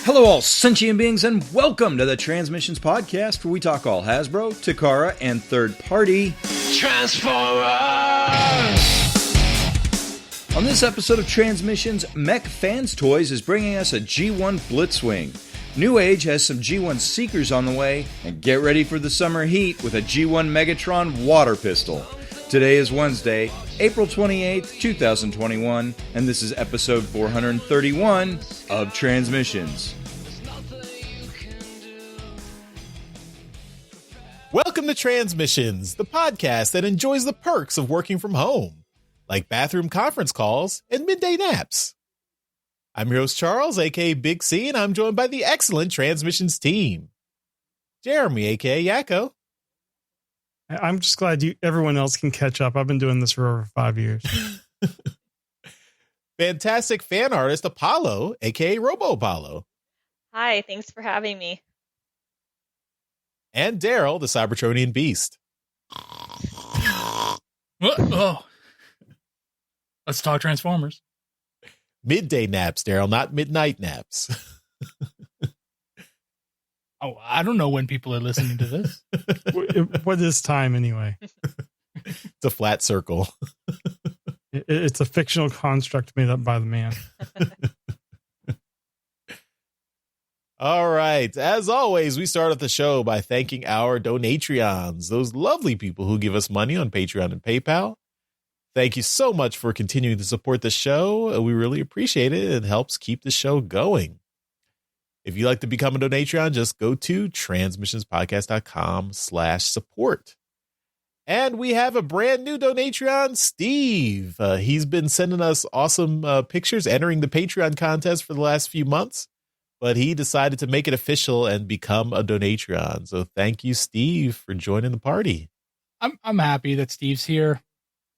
Hello all sentient beings and welcome to the Transmissions Podcast, where we talk all Hasbro, Takara, and third-party Transformers! On this episode of Transmissions, Mech Fans Toys is bringing us a G1 Blitzwing. NewAge has some G1 Seekers on the way, and get ready for the summer heat with a G1 Megatron water pistol. Today is Wednesday, April 28th, 2021, and this is episode 431 of Transmissions. Welcome to Transmissions, the podcast that enjoys the perks of working from home, like bathroom conference calls and midday naps. I'm your host, Charles, aka Big C, and I'm joined by the excellent Transmissions team. Jeremy, aka Yakko. I'm just glad everyone else can catch up. I've been doing this for over 5 years. Fantastic fan artist Apollo, aka Robo Apollo. Hi, thanks for having me. And Daryl, the Cybertronian Beast. Oh. Let's talk Transformers. Midday naps, Daryl, not midnight naps. Oh, I don't know when people are listening to this. What is time anyway? It's a flat circle. It's a fictional construct made up by the man. All right. As always, we start off the show by thanking our Donatreons, those lovely people who give us money on Patreon and PayPal. Thank you so much for continuing to support the show. We really appreciate it. It helps keep the show going. If you'd like to become a Donatreon, just go to transmissionspodcast.com/support. And we have a brand new Donatreon, Steve. He's been sending us awesome pictures, entering the Patreon contest for the last few months, but he decided to make it official and become a Donatreon. So thank you, Steve, for joining the party. I'm happy that Steve's here.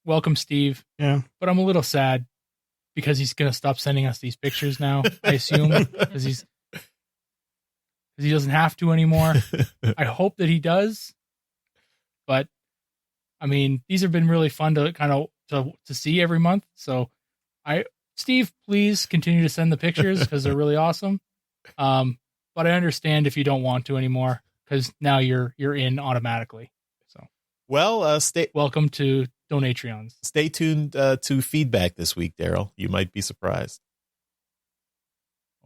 Welcome, Steve. Yeah. But I'm a little sad because he's going to stop sending us these pictures now, I assume, because he doesn't have to anymore. I hope that he does. But I mean, these have been really fun to kind of to see every month. So Steve, please continue to send the pictures because they're really awesome. But I understand if you don't want to anymore because now you're in automatically. So welcome to Donatreons. Stay tuned to feedback this week, Daryl. You might be surprised.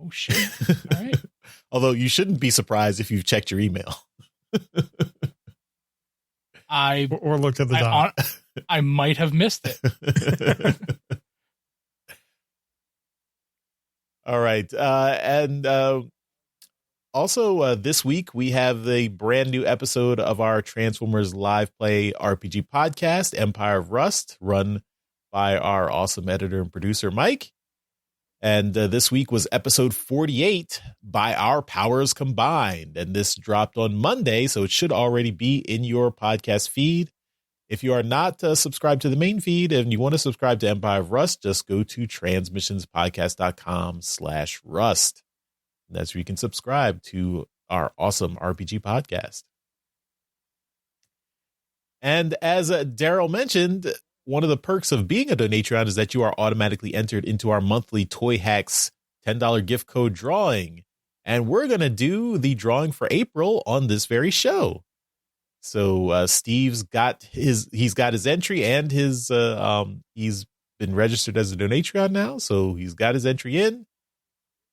Oh shit! All right. Although you shouldn't be surprised if you've checked your email. Or looked at the doc. I might have missed it. All right. Also, this week we have the brand new episode of our Transformers Live Play RPG podcast, Empire of Rust, run by our awesome editor and producer, Mike. And this week was episode 48, By Our Powers Combined. And this dropped on Monday, so it should already be in your podcast feed. If you are not subscribed to the main feed and you want to subscribe to Empire of Rust, just go to transmissionspodcast.com/rust. That's where you can subscribe to our awesome RPG podcast. And as Daryl mentioned, one of the perks of being a Donatreon is that you are automatically entered into our monthly Toy Hacks $10 gift code drawing. And we're going to do the drawing for April on this very show. So Steve's got his entry and he's been registered as a Donatreon now. So he's got his entry in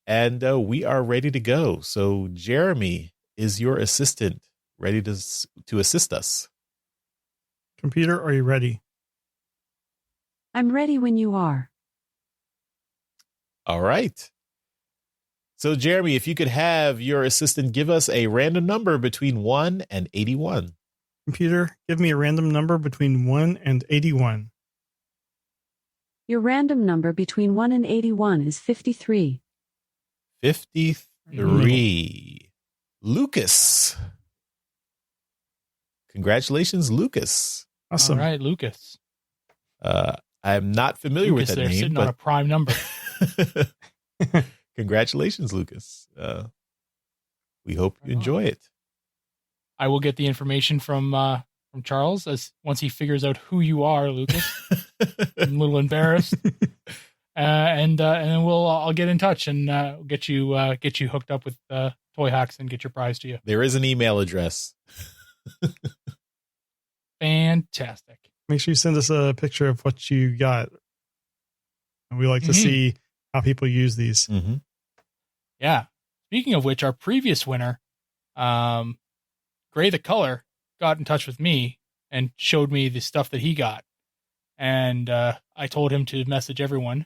and we are ready to go. So Jeremy is your assistant, ready to assist us. Computer, are you ready? I'm ready when you are. All right. So, Jeremy, if you could have your assistant give us a random number between 1 and 81. Computer, give me a random number between 1 and 81. Your random number between 1 and 81 is 53. 53. Lucas. Congratulations, Lucas. Awesome. All right, Lucas. I'm not familiar Lucas with that there, name, sitting but on a prime number. Congratulations, Lucas. We hope you enjoy it. I will get the information from Charles once he figures out who you are, Lucas. I'm a little embarrassed. and then I'll get in touch and get you hooked up with Toy Hacks and get your prize to you. There is an email address. Fantastic. Make sure you send us a picture of what you got. And we like to see how people use these. Mm-hmm. Yeah. Speaking of which, our previous winner, Gray the Color, got in touch with me and showed me the stuff that he got. And I told him to message everyone.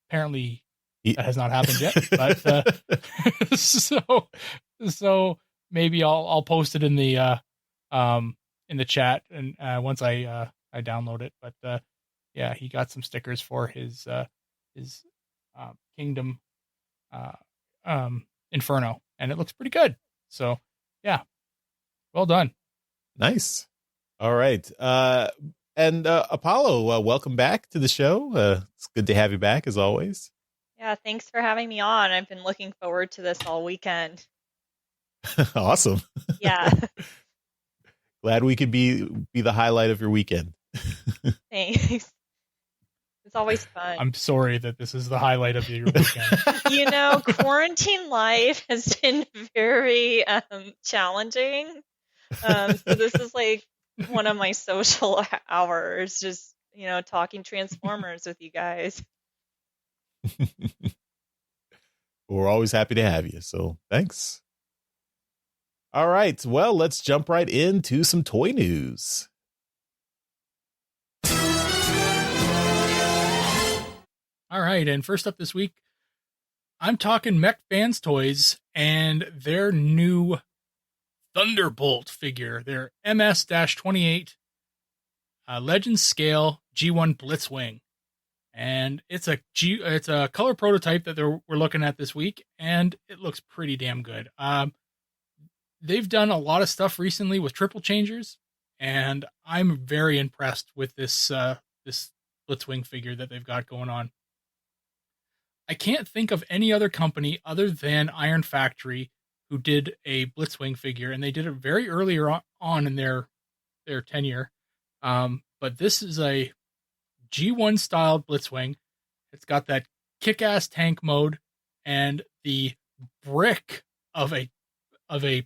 Apparently that has not happened yet. But so maybe I'll post it in the chat and once I download it. But yeah, he got some stickers for his Kingdom Inferno, and it looks pretty good. So yeah, well done. Nice. All right. And Apollo, welcome back to the show. It's good to have you back as always. Yeah, thanks for having me on. I've been looking forward to this all weekend. Awesome. Yeah. Glad we could be the highlight of your weekend. Thanks. It's always fun. I'm sorry that this is the highlight of your weekend. Quarantine life has been very challenging. So this is like one of my social hours, just, talking Transformers with you guys. We're always happy to have you. So thanks. All right. Well, let's jump right into some toy news. All right, and first up this week, I'm talking Mech Fans Toys and their new Thunderbolt figure, their MS-28 Legends Scale G1 Blitzwing. And it's a color prototype that we're looking at this week, and it looks pretty damn good. They've done a lot of stuff recently with triple changers, and I'm very impressed with this Blitzwing figure that they've got going on. I can't think of any other company other than Iron Factory who did a Blitzwing figure, and they did it very earlier on in their tenure. But this is a G1 styled Blitzwing. It's got that kick-ass tank mode and the brick of a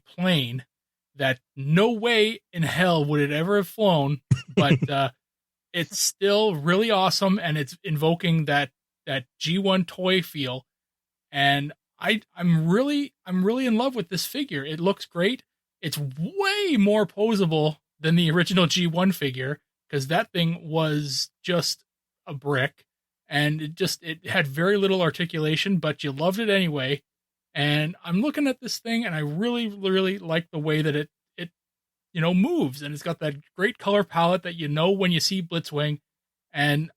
plane that no way in hell would it ever have flown, but it's still really awesome, and it's invoking that G1 toy feel, and I'm really in love with this figure. It looks great. It's way more posable than the original G1 figure, because that thing was just a brick, and it had very little articulation, but you loved it anyway. And I'm looking at this thing, and I really, really like the way that it moves, and it's got that great color palette that when you see Blitzwing, and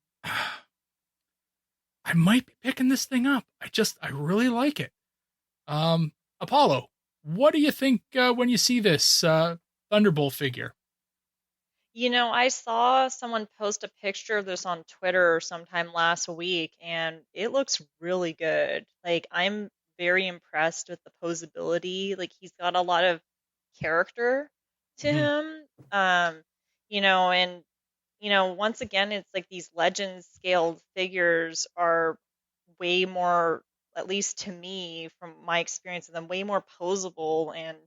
I might be picking this thing up. I really like it. Apollo, what do you think when you see this Thunderbolt figure? I saw someone post a picture of this on Twitter sometime last week, and it looks really good. Like, I'm very impressed with the posability. Like, he's got a lot of character to him. Once again, it's like these legend scaled figures are way more, at least to me, from my experience of them, way more posable and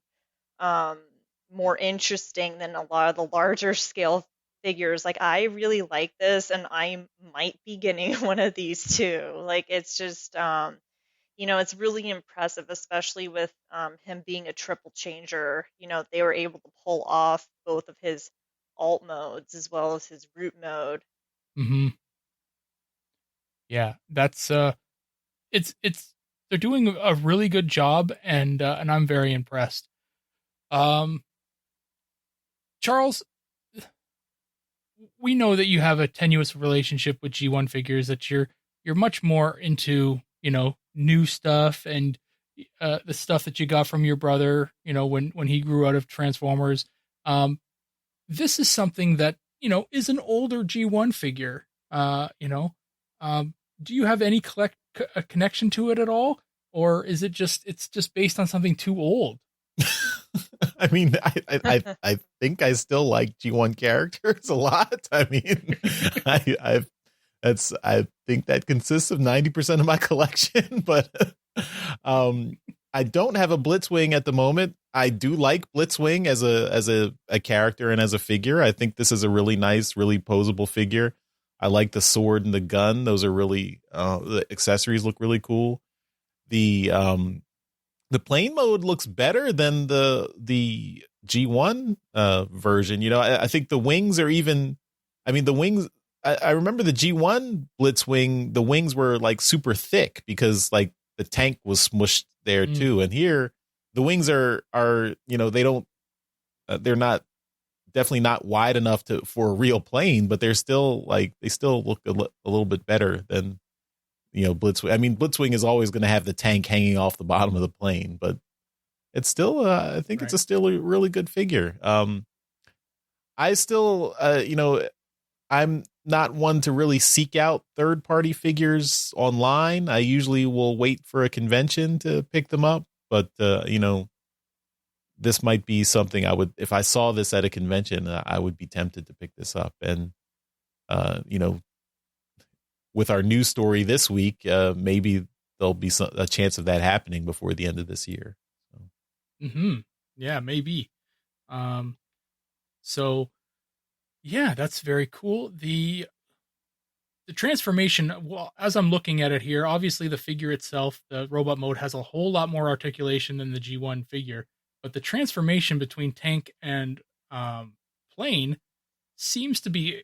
more interesting than a lot of the larger scale figures. Like, I really like this, and I might be getting one of these too. Like, it's just, it's really impressive, especially with him being a triple changer. They were able to pull off both of his alt modes as well as his root mode. Mm-hmm. Yeah, that's they're doing a really good job, and I'm very impressed. Charles, we know that you have a tenuous relationship with G1 figures, that you're much more into, new stuff and the stuff that you got from your brother, when he grew out of Transformers. This is something that, is an older G1 figure. Do you have any connection to it at all? Or is it's just based on something too old? I mean, I think I still like G1 characters a lot. I mean, I've I think that consists of 90% of my collection, but I don't have a Blitzwing at the moment. I do like Blitzwing as a character and as a figure. I think this is a really nice, really posable figure. I like the sword and the gun. Those are really the accessories look really cool. The plane mode looks better than the G1 version. You know, I think the wings are even. I mean, the wings. I remember the G1 Blitzwing. The wings were like super thick because like the tank was smushed there too. And here the wings are you know, they don't. They're not. Definitely not wide enough for a real plane, but they're still like they still look a little bit better than, you know, Blitzwing. I mean, Blitzwing is always going to have the tank hanging off the bottom of the plane, but it's still I think it's still a really good figure. I still you know, I'm not one to really seek out third-party figures online. I usually will wait for a convention to pick them up, but you know, this might be something I would, if I saw this at a convention, I would be tempted to pick this up. And, you know, with our news story this week, maybe there'll be a chance of that happening before the end of this year. So. Yeah, maybe. So yeah, that's very cool. The transformation, well, as I'm looking at it here, obviously the figure itself, the robot mode has a whole lot more articulation than the G1 figure. But the transformation between tank and plane seems to be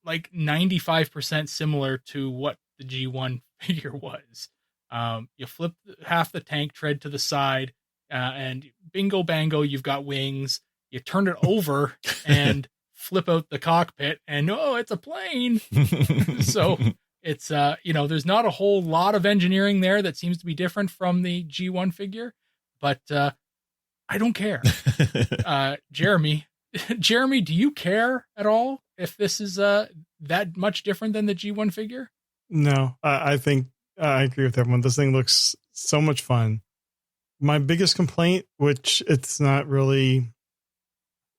like 95% similar to what the G1 figure was. You flip half the tank tread to the side, and bingo bango, you've got wings. You turn it over and flip out the cockpit, and it's a plane. So it's you know, there's not a whole lot of engineering there that seems to be different from the G1 figure, but I don't care. Jeremy, do you care at all if this is that much different than the G1 figure? No, I think I agree with everyone. This thing looks so much fun. My biggest complaint, which it's not really,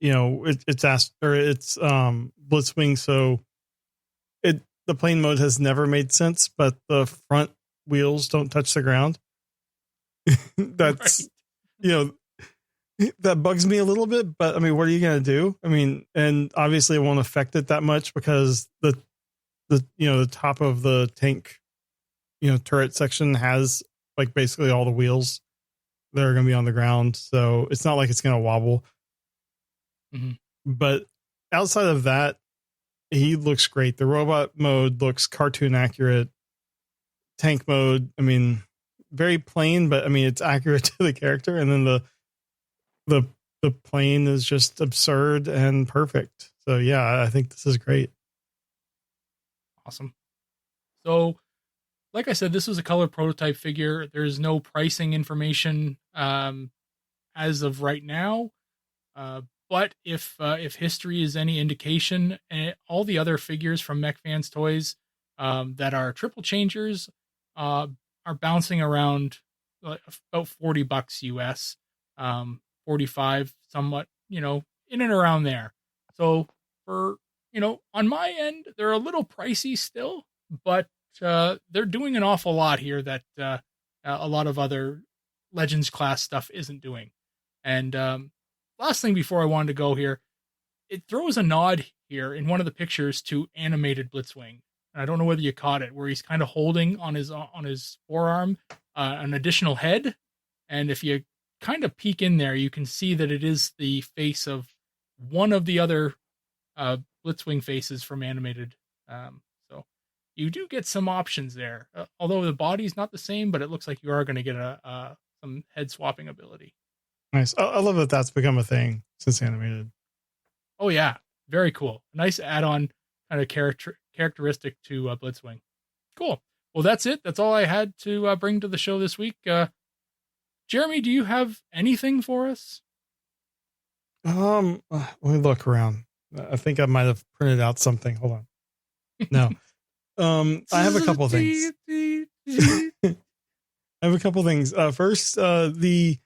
you know, it's Blitzwing, so the plane mode has never made sense, but the front wheels don't touch the ground. That's right. You know, that bugs me a little bit, but I mean, what are you going to do? I mean, and obviously it won't affect it that much because the you know, the top of the tank, you know, turret section has like basically all the wheels that are going to be on the ground. So it's not like it's going to wobble. But outside of that, he looks great. The robot mode looks cartoon accurate. Tank mode, I mean, very plain, but I mean, it's accurate to the character. And then the plane is just absurd and perfect. So yeah, I think this is great. Awesome. So, like I said, this was a color prototype figure. There's no pricing information as of right now. But if history is any indication, all the other figures from Mech Fans Toys that are triple changers are bouncing around about $40 US, 45 somewhat, you know, in and around there. So for, you know, on my end, they're a little pricey still, but they're doing an awful lot here that a lot of other Legends class stuff isn't doing. And last thing before I wanted to go here, it throws a nod here in one of the pictures to animated Blitzwing. And I don't know whether you caught it, where he's kind of holding on his forearm an additional head. And if you kind of peek in there, you can see that it is the face of one of the other Blitzwing faces from animated. So you do get some options there, although the body's not the same, but it looks like you are going to get some head swapping ability. Nice. I love that that's become a thing since animated. Oh yeah, very cool. Nice add-on kind of characteristic to Blitzwing. Cool. Well, that's it. That's all I had to bring to the show this week. Jeremy, do you have anything for us? Let me look around. I think I might have printed out something. Hold on. No. I have a couple things. First, the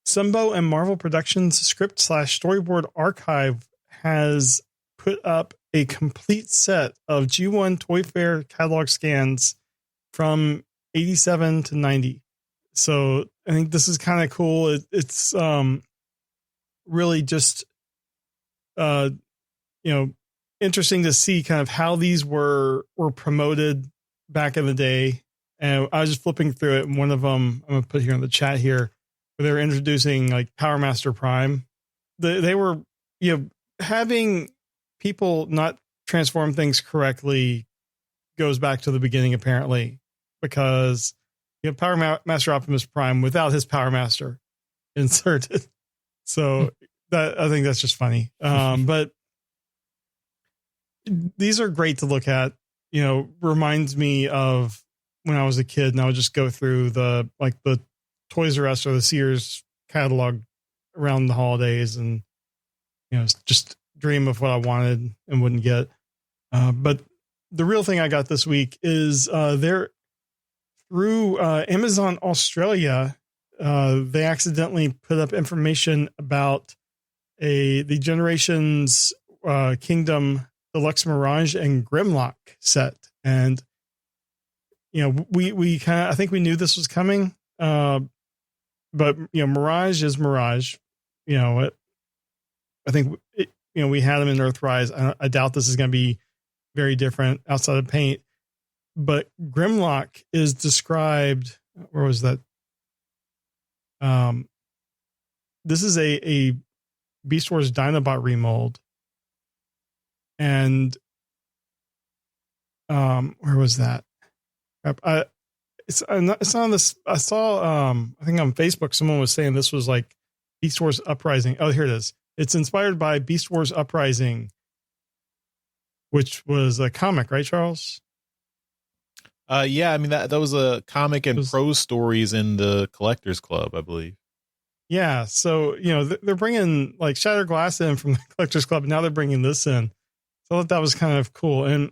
Sunbow and Marvel Productions script / storyboard archive has put up a complete set of G1 Toy Fair catalog scans from 87 to 90. So I think this is kind of cool. It's really just, interesting to see kind of how these were promoted back in the day. And I was just flipping through it, and one of them I'm gonna put here in the chat here, where they were introducing like Power Master Prime. They were, having people not transform things correctly goes back to the beginning, apparently, because you have Power Master Optimus Prime without his Power Master inserted. So that, I think that's just funny. But these are great to look at. Reminds me of when I was a kid, and I would just go through the Toys R Us or the Sears catalog around the holidays, and just dream of what I wanted and wouldn't get. But the real thing I got this week is they're through Amazon Australia. They accidentally put up information about the Generations Kingdom Deluxe Mirage and Grimlock set. And, we kind of, I think we knew this was coming. But, Mirage is Mirage. I think, we had them in Earthrise. I doubt this is going to be very different outside of paint. But Grimlock is described, where was that? This is a Beast Wars Dinobot remold. And where was that? It's on this. I saw I think on Facebook someone was saying this was like Beast Wars Uprising. Oh, here it is. It's inspired by Beast Wars Uprising, which was a comic, right, Charles? Yeah, I mean that was a comic and prose stories in the Collectors Club, I believe. Yeah, so they're bringing like Shattered Glass in from the Collectors Club. Now they're bringing this in. So I thought that was kind of cool. And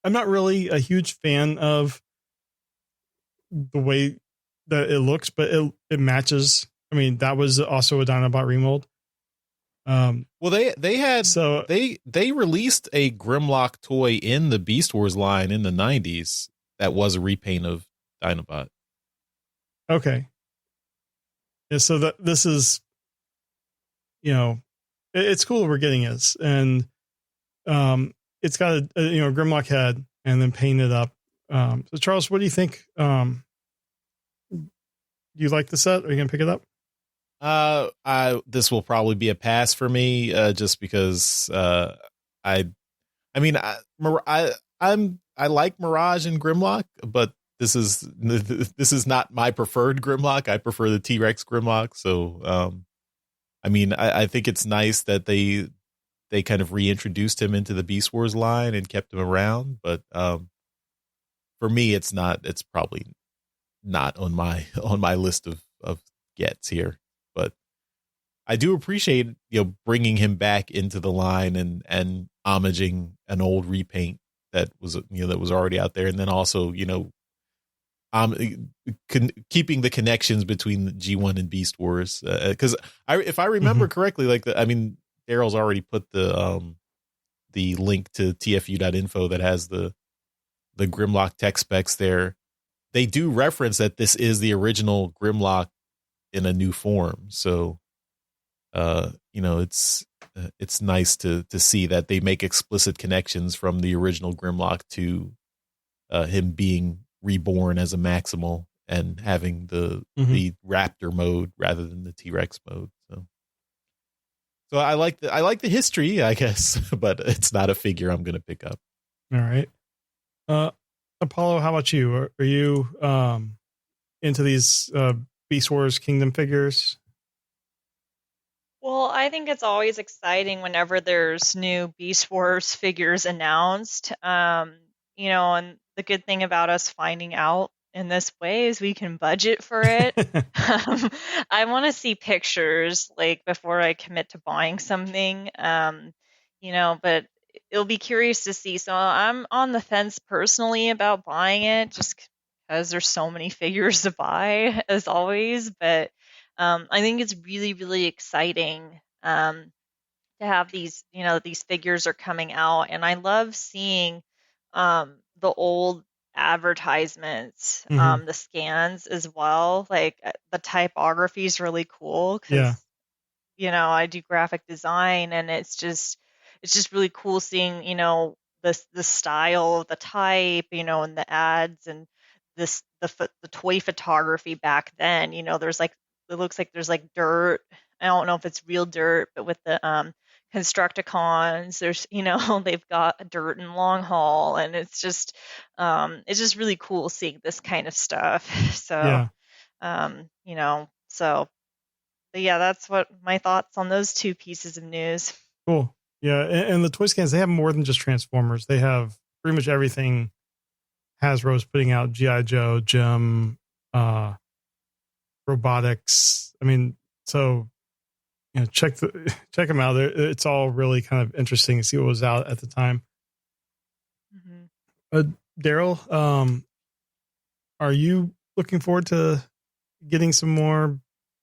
I'm not really a huge fan of the way that it looks, but it matches. I mean, that was also a Dinobot remold. Well, they released a Grimlock toy in the Beast Wars line in the 90s that was a repaint of Dinobot. Okay. Yeah, so this is, it's cool that we're getting this, and it's got a Grimlock head and then painted up. So Charles, what do you think? Do you like the set? Are you gonna pick it up? This will probably be a pass for me, just because I like Mirage and Grimlock, but this is not my preferred Grimlock. I prefer the T-Rex Grimlock. So, I think it's nice that they kind of reintroduced him into the Beast Wars line and kept him around. But for me, it's probably not on my list of gets here. But I do appreciate bringing him back into the line and homaging an old repaint that was already out there, and then also keeping the connections between the G1 and Beast Wars, because if I remember correctly, Daryl's already put the link to tfu.info that has the Grimlock tech specs there. They do reference that this is the original Grimlock in a new form. So, it's nice to see that they make explicit connections from the original Grimlock to him being reborn as a Maximal and having the Raptor mode rather than the T-Rex mode. So I like the history, I guess, but it's not a figure I'm going to pick up. All right. Apollo, how about you? Are you into these Beast Wars Kingdom figures? Well, I think it's always exciting whenever there's new Beast Wars figures announced. And the good thing about us finding out in this way is we can budget for it. I want to see pictures before I commit to buying something. But it'll be curious to see. So I'm on the fence personally about buying it, just because there's so many figures to buy as always. But I think it's really, really exciting to have these, these figures are coming out, and I love seeing the old advertisements, Mhm. the scans as well. Like the typography is really cool Yeah. because I do graphic design, and it's just really cool seeing, the style of the type, and the ads, and the toy photography back then. There's like, it looks like there's like dirt. I don't know if it's real dirt, but with the Constructicons, there's, they've got dirt and long haul, and it's just really cool seeing this kind of stuff. So, Yeah. so but yeah, that's what my thoughts on those two pieces of news. Cool. Yeah. And the toy scans, they have more than just Transformers. They have pretty much everything Hasbro's putting out: G.I. Joe, Gem, robotics. I mean, so check them out. It's all really kind of interesting to see what was out at the time. Mm-hmm. Daryl, are you looking forward to getting some more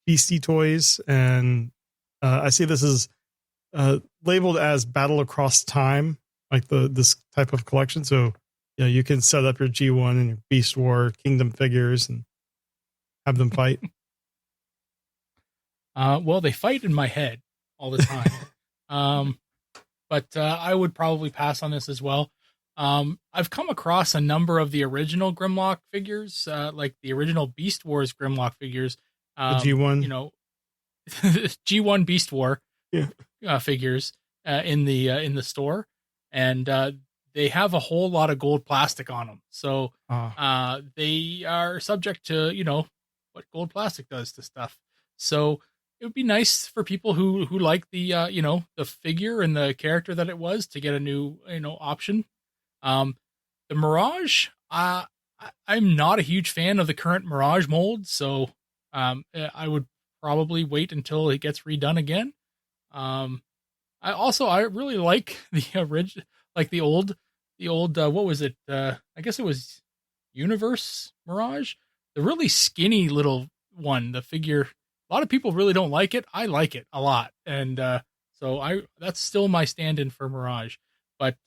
Beastie toys? And I see this is labeled as Battle Across Time, like this type of collection. So you can set up your G1 and your Beast War Kingdom figures and have them fight. Well, they fight in my head all the time. But I would probably pass on this as well. I've come across a number of the original Grimlock figures, like the original Beast Wars Grimlock figures. The G1, G1 Beast War yeah. Figures in the store, and they have a whole lot of gold plastic on them. So they are subject to what gold plastic does to stuff. So it would be nice for people who like the the figure and the character that it was to get a new option. The Mirage, I'm not a huge fan of the current Mirage mold, so I would probably wait until it gets redone again. I really like the original, like the old what was it? I guess it was Universe Mirage, the really skinny little one. The figure, a lot of people really don't like it. I like it a lot, and so that's still my stand-in for Mirage. But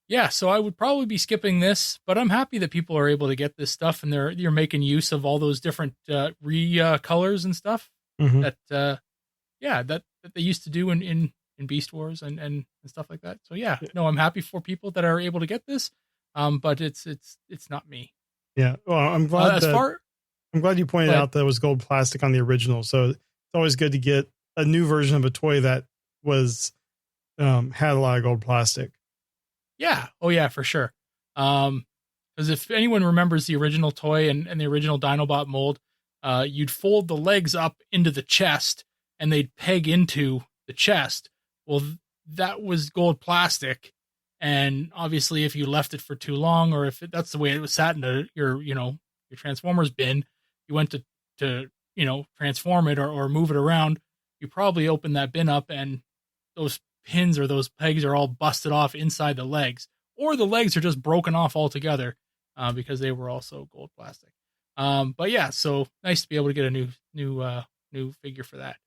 yeah, so I would probably be skipping this, but I'm happy that people are able to get this stuff, and you're making use of all those different colors and stuff that that they used to do in Beast Wars and stuff like that. So yeah, no, I'm happy for people that are able to get this, but it's not me. Yeah, well, I'm glad I'm glad you pointed out that it was gold plastic on the original. So it's always good to get a new version of a toy that was had a lot of gold plastic. Yeah. Oh yeah, for sure. Because if anyone remembers the original toy and the original Dinobot mold, you'd fold the legs up into the chest and they'd peg into the chest. Well, that was gold plastic. And obviously if you left it for too long, or if that's the way it was sat in your Transformers bin, you went to transform it or move it around, you probably opened that bin up and those pins or those pegs are all busted off inside the legs, or the legs are just broken off altogether because they were also gold plastic. But yeah, so nice to be able to get a new figure for that.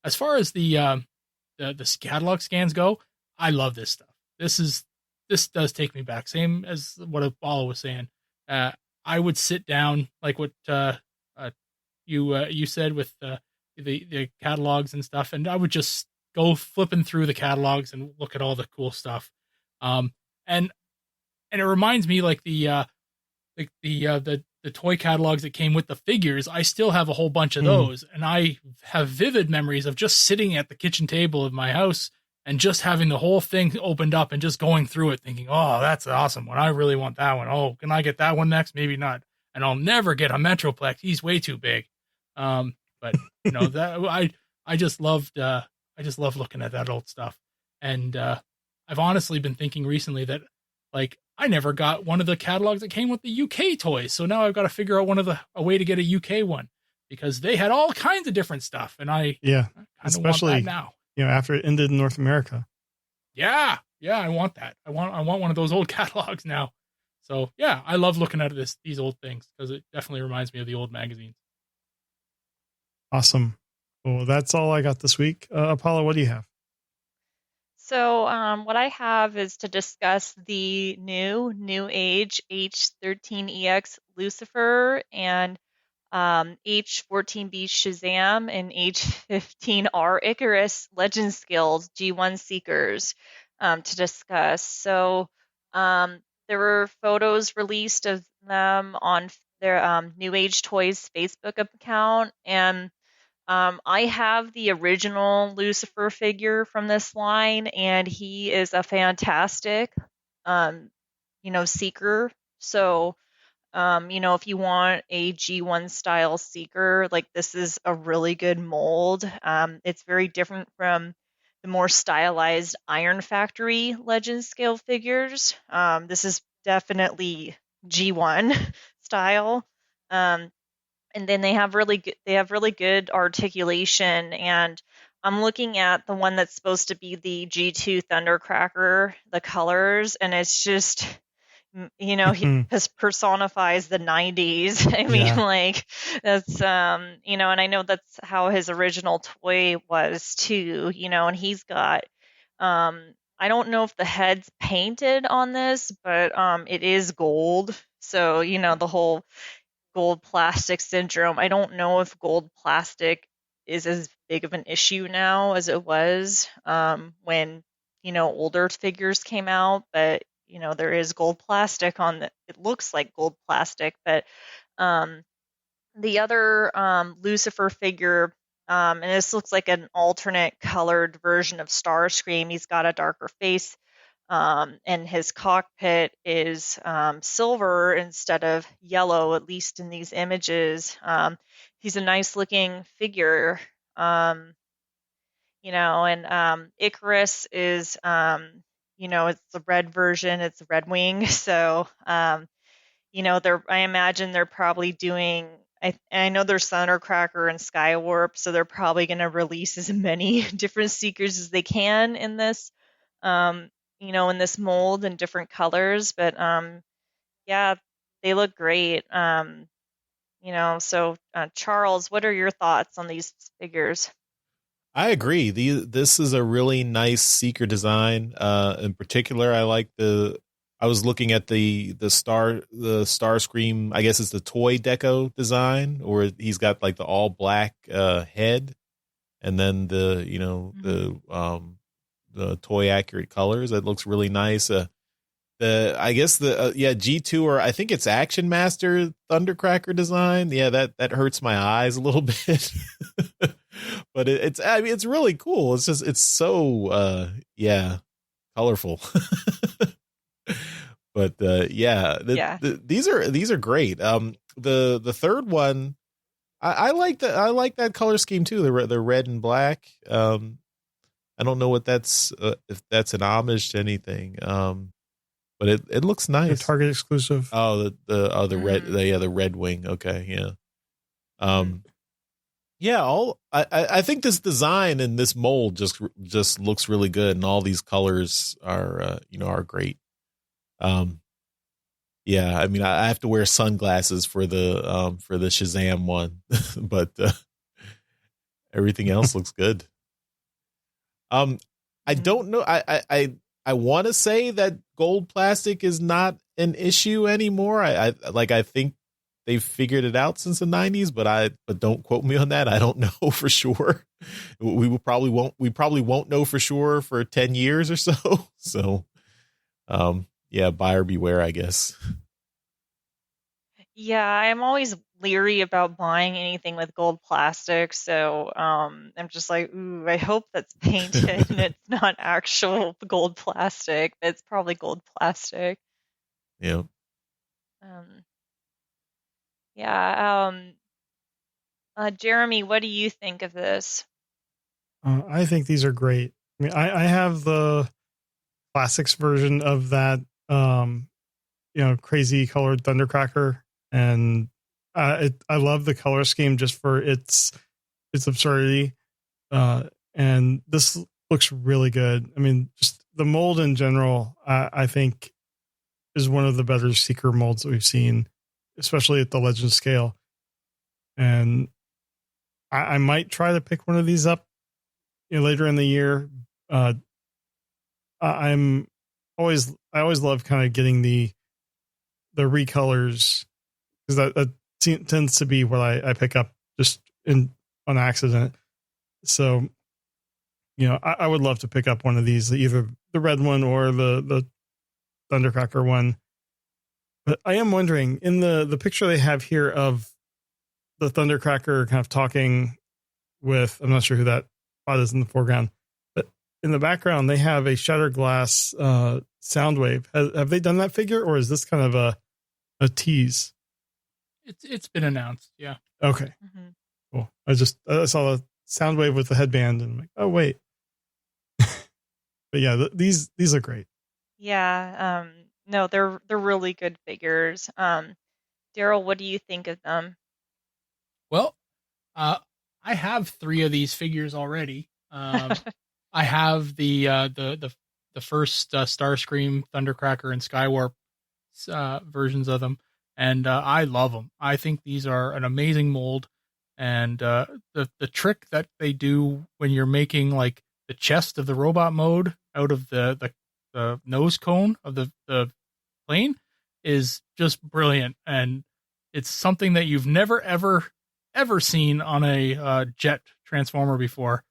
As far as the catalog scans go, I love this stuff. This does take me back. Same as what Apollo was saying. I would sit down like what you said with the catalogs and stuff, and I would just go flipping through the catalogs and look at all the cool stuff. And it reminds me like the toy catalogs that came with the figures. I still have a whole bunch of those, and I have vivid memories of just sitting at the kitchen table of my house and just having the whole thing opened up and just going through it thinking, oh, that's an awesome one. I really want that one. Oh, can I get that one next? Maybe not. And I'll never get a Metroplex. He's way too big. But that I just love looking at that old stuff. And I've honestly been thinking recently that like I never got one of the catalogs that came with the UK toys. So now I've got to figure out a way to get a UK one, because they had all kinds of different stuff. And I especially want that now. After it ended in North America. Yeah, I want that. I want one of those old catalogs now. So yeah, I love looking at these old things because it definitely reminds me of the old magazines. Awesome. Well, that's all I got this week. Apollo, what do you have? So, what I have is to discuss the NewAge H13EX Lucifer and H14B Shazam and H15R Icarus Legend Skills G1 Seekers to discuss. So, there were photos released of them on their NewAge Toys Facebook account, and I have the original Lucifer figure from this line, and he is a fantastic, um, seeker. So, if you want a G1 style seeker, like this is a really good mold. It's very different from the more stylized Iron Factory Legend scale figures. This is definitely G1 style. Um, and then they have really good articulation, and I'm looking at the one that's supposed to be the G2 Thundercracker, the colors, and it's just he just personifies the 90s. I mean, Yeah. like that's and I know that's how his original toy was too, and he's got I don't know if the head's painted on this, but it is gold. So, the whole gold plastic syndrome. I don't know if gold plastic is as big of an issue now as it was when older figures came out, but there is gold plastic on the. It looks like gold plastic, but the other Lucifer figure, and this looks like an alternate colored version of Starscream. He's got a darker face. And his cockpit is silver instead of yellow, at least in these images. He's a nice looking figure, and Icarus is, it's the red version, it's the Red Wing. So, I imagine they're probably doing. I know there's Thundercracker and Skywarp, so they're probably going to release as many different Seekers as they can in this. In this mold in different colors, but yeah, they look great. So Charles, what are your thoughts on these figures? I agree. This is a really nice Seeker design. In particular, I like I was looking at the Starscream. I guess it's the toy deco design, or he's got like the all black head, and then the toy accurate colors. It looks really nice. G2, or I think it's Action Master Thundercracker design. Yeah, that hurts my eyes a little bit. But it's really cool. It's so colorful. But these are great. The third one, I like that color scheme too. The red and black. I don't know what that's if that's an homage to anything. But it looks nice. The Target exclusive. Oh, the red, the Red Wing. Okay, yeah. I think this design and this mold just looks really good, and all these colors are great. Yeah, I mean, I have to wear sunglasses for the Shazam one, but everything else looks good. I don't know. I want to say that gold plastic is not an issue anymore. I think they've figured it out since the 90s, but don't quote me on that. I don't know for sure. We probably won't know for sure for 10 years or so. So, buyer beware, I guess. Yeah, I'm always leery about buying anything with gold plastic, so I'm just like, ooh, I hope that's painted and it's not actual gold plastic. It's probably gold plastic. Yeah. Jeremy, what do you think of this? I think these are great. I mean, I have the classics version of that, crazy colored Thundercracker. And I love the color scheme just for its absurdity. And this looks really good. I mean, just the mold in general, I think is one of the better Seeker molds that we've seen, especially at the Legend scale. And I might try to pick one of these up later in the year. I always love kind of getting the recolors, because that tends to be what I pick up just on accident. So, I would love to pick up one of these, either the red one or the Thundercracker one. But I am wondering, in the picture they have here of the Thundercracker kind of talking with, I'm not sure who that bot is in the foreground, but in the background they have a Shattered Glass sound wave. Have they done that figure, or is this kind of a tease? It's been announced, yeah. Okay, cool. I saw the sound wave with the headband, and I'm like, oh wait. But yeah, these are great. Yeah. No, they're really good figures. Daryl, what do you think of them? Well, I have 3 of these figures already. I have the first Starscream, Thundercracker, and Skywarp versions of them, and I love them. I think these are an amazing mold, and the trick that they do when you're making like the chest of the robot mode out of the nose cone of the plane is just brilliant, and it's something that you've never ever seen on a jet transformer before.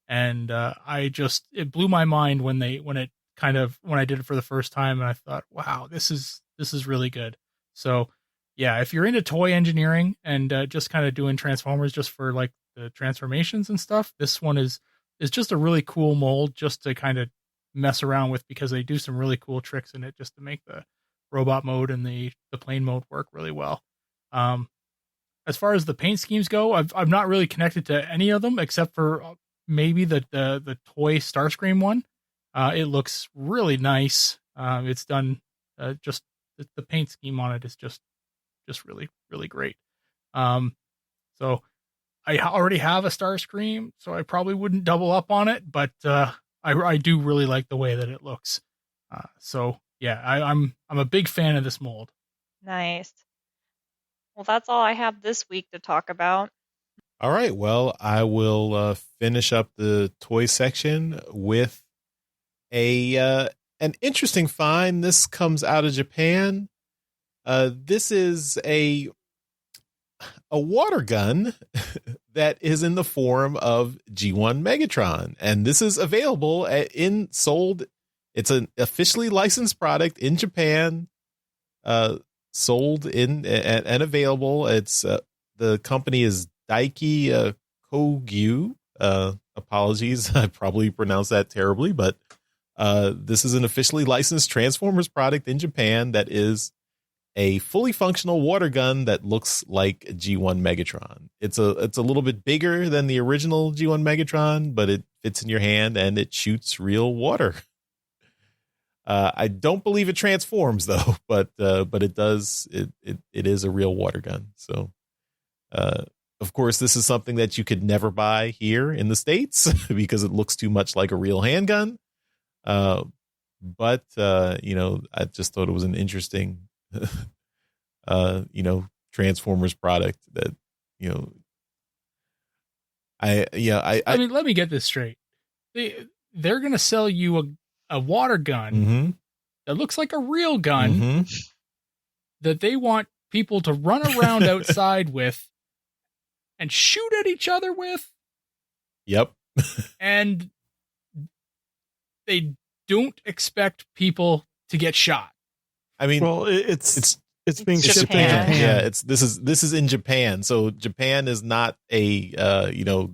And it blew my mind when I did it for the first time, and I thought, wow, this is really good. So yeah, if you're into toy engineering and just kind of doing transformers just for like the transformations and stuff, this one is just a really cool mold just to kind of mess around with, because they do some really cool tricks in it just to make the robot mode and the plane mode work really well. As far as the paint schemes go, I'm not really connected to any of them except for maybe the toy Starscream one. It looks really nice. It's done just the paint scheme on it is just really, really great. So I already have a Starscream, so I probably wouldn't double up on it, but I do really like the way that it looks. So yeah, I'm a big fan of this mold. Nice. Well, that's all I have this week to talk about. All right. Well, I will finish up the toy section with an interesting find. This comes out of Japan. This is a water gun that is in the form of G1 Megatron, and this is available sold. It's an officially licensed product in Japan, sold in and available. It's the company is Daiki Kogyu. Apologies, I probably pronounced that terribly, but this is an officially licensed Transformers product in Japan that is a fully functional water gun that looks like a G1 Megatron. It's a little bit bigger than the original G1 Megatron, but it fits in your hand and it shoots real water. I don't believe it transforms though, but it does. It is a real water gun. So, of course, this is something that you could never buy here in the States because it looks too much like a real handgun. But I just thought it was an interesting, Transformers product that, I mean, let me get this straight. They're going to sell you a water gun that looks like a real gun that they want people to run around outside with and shoot at each other with. Yep. And they don't expect people to get shot. I mean, well, it's being shipped in Japan. Japan. Yeah, this is in Japan. So Japan is not a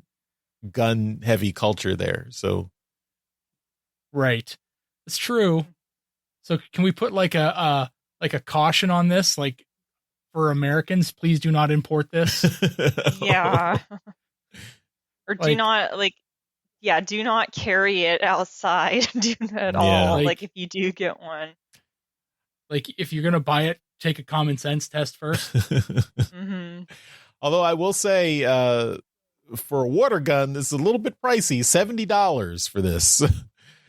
gun heavy culture there. So Right. It's true. So can we put like a caution on this, like for Americans, please do not import this. Yeah. Or do Like- not do not carry it outside at Yeah. all. Like- Like if you do get one. Like if you're gonna buy it, take a common sense test first. Mm-hmm. Although I will say, for a water gun, this is a little bit pricey. $70 for this.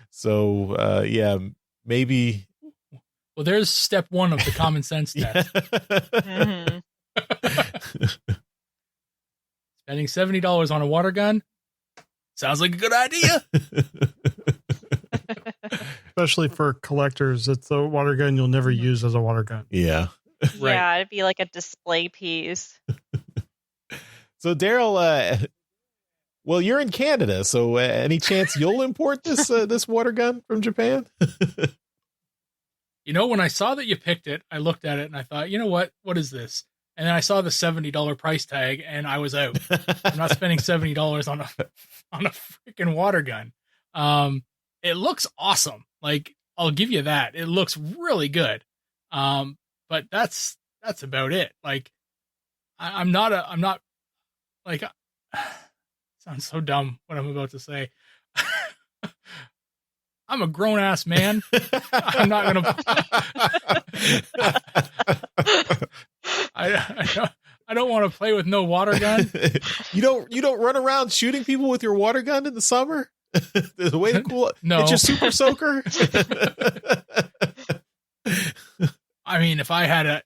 So yeah, maybe. Well, there's step 1 of the common sense test. Mm-hmm. Spending $70 on a water gun sounds like a good idea. especially for collectors. It's a water gun you'll never use as a water gun. Yeah. Right. Yeah, it'd be like a display piece. So Daryl, well, you're in Canada, so any chance you'll import this this water gun from Japan? You know, when I saw that you picked it, I looked at it and I thought, you know what? What is this? And then I saw the $70 price tag and I was out. I'm not spending $70 on a freaking water gun. It looks awesome. Like, I'll give you that. It looks really good. But that's about it. Like, I'm not like, sounds so dumb what I'm about to say. I'm a grown ass man. I'm not gonna. I don't want to play with no water gun. You don't run around shooting people with your water gun in the summer. There's a way to cool. No, it's your super soaker. I mean, if I had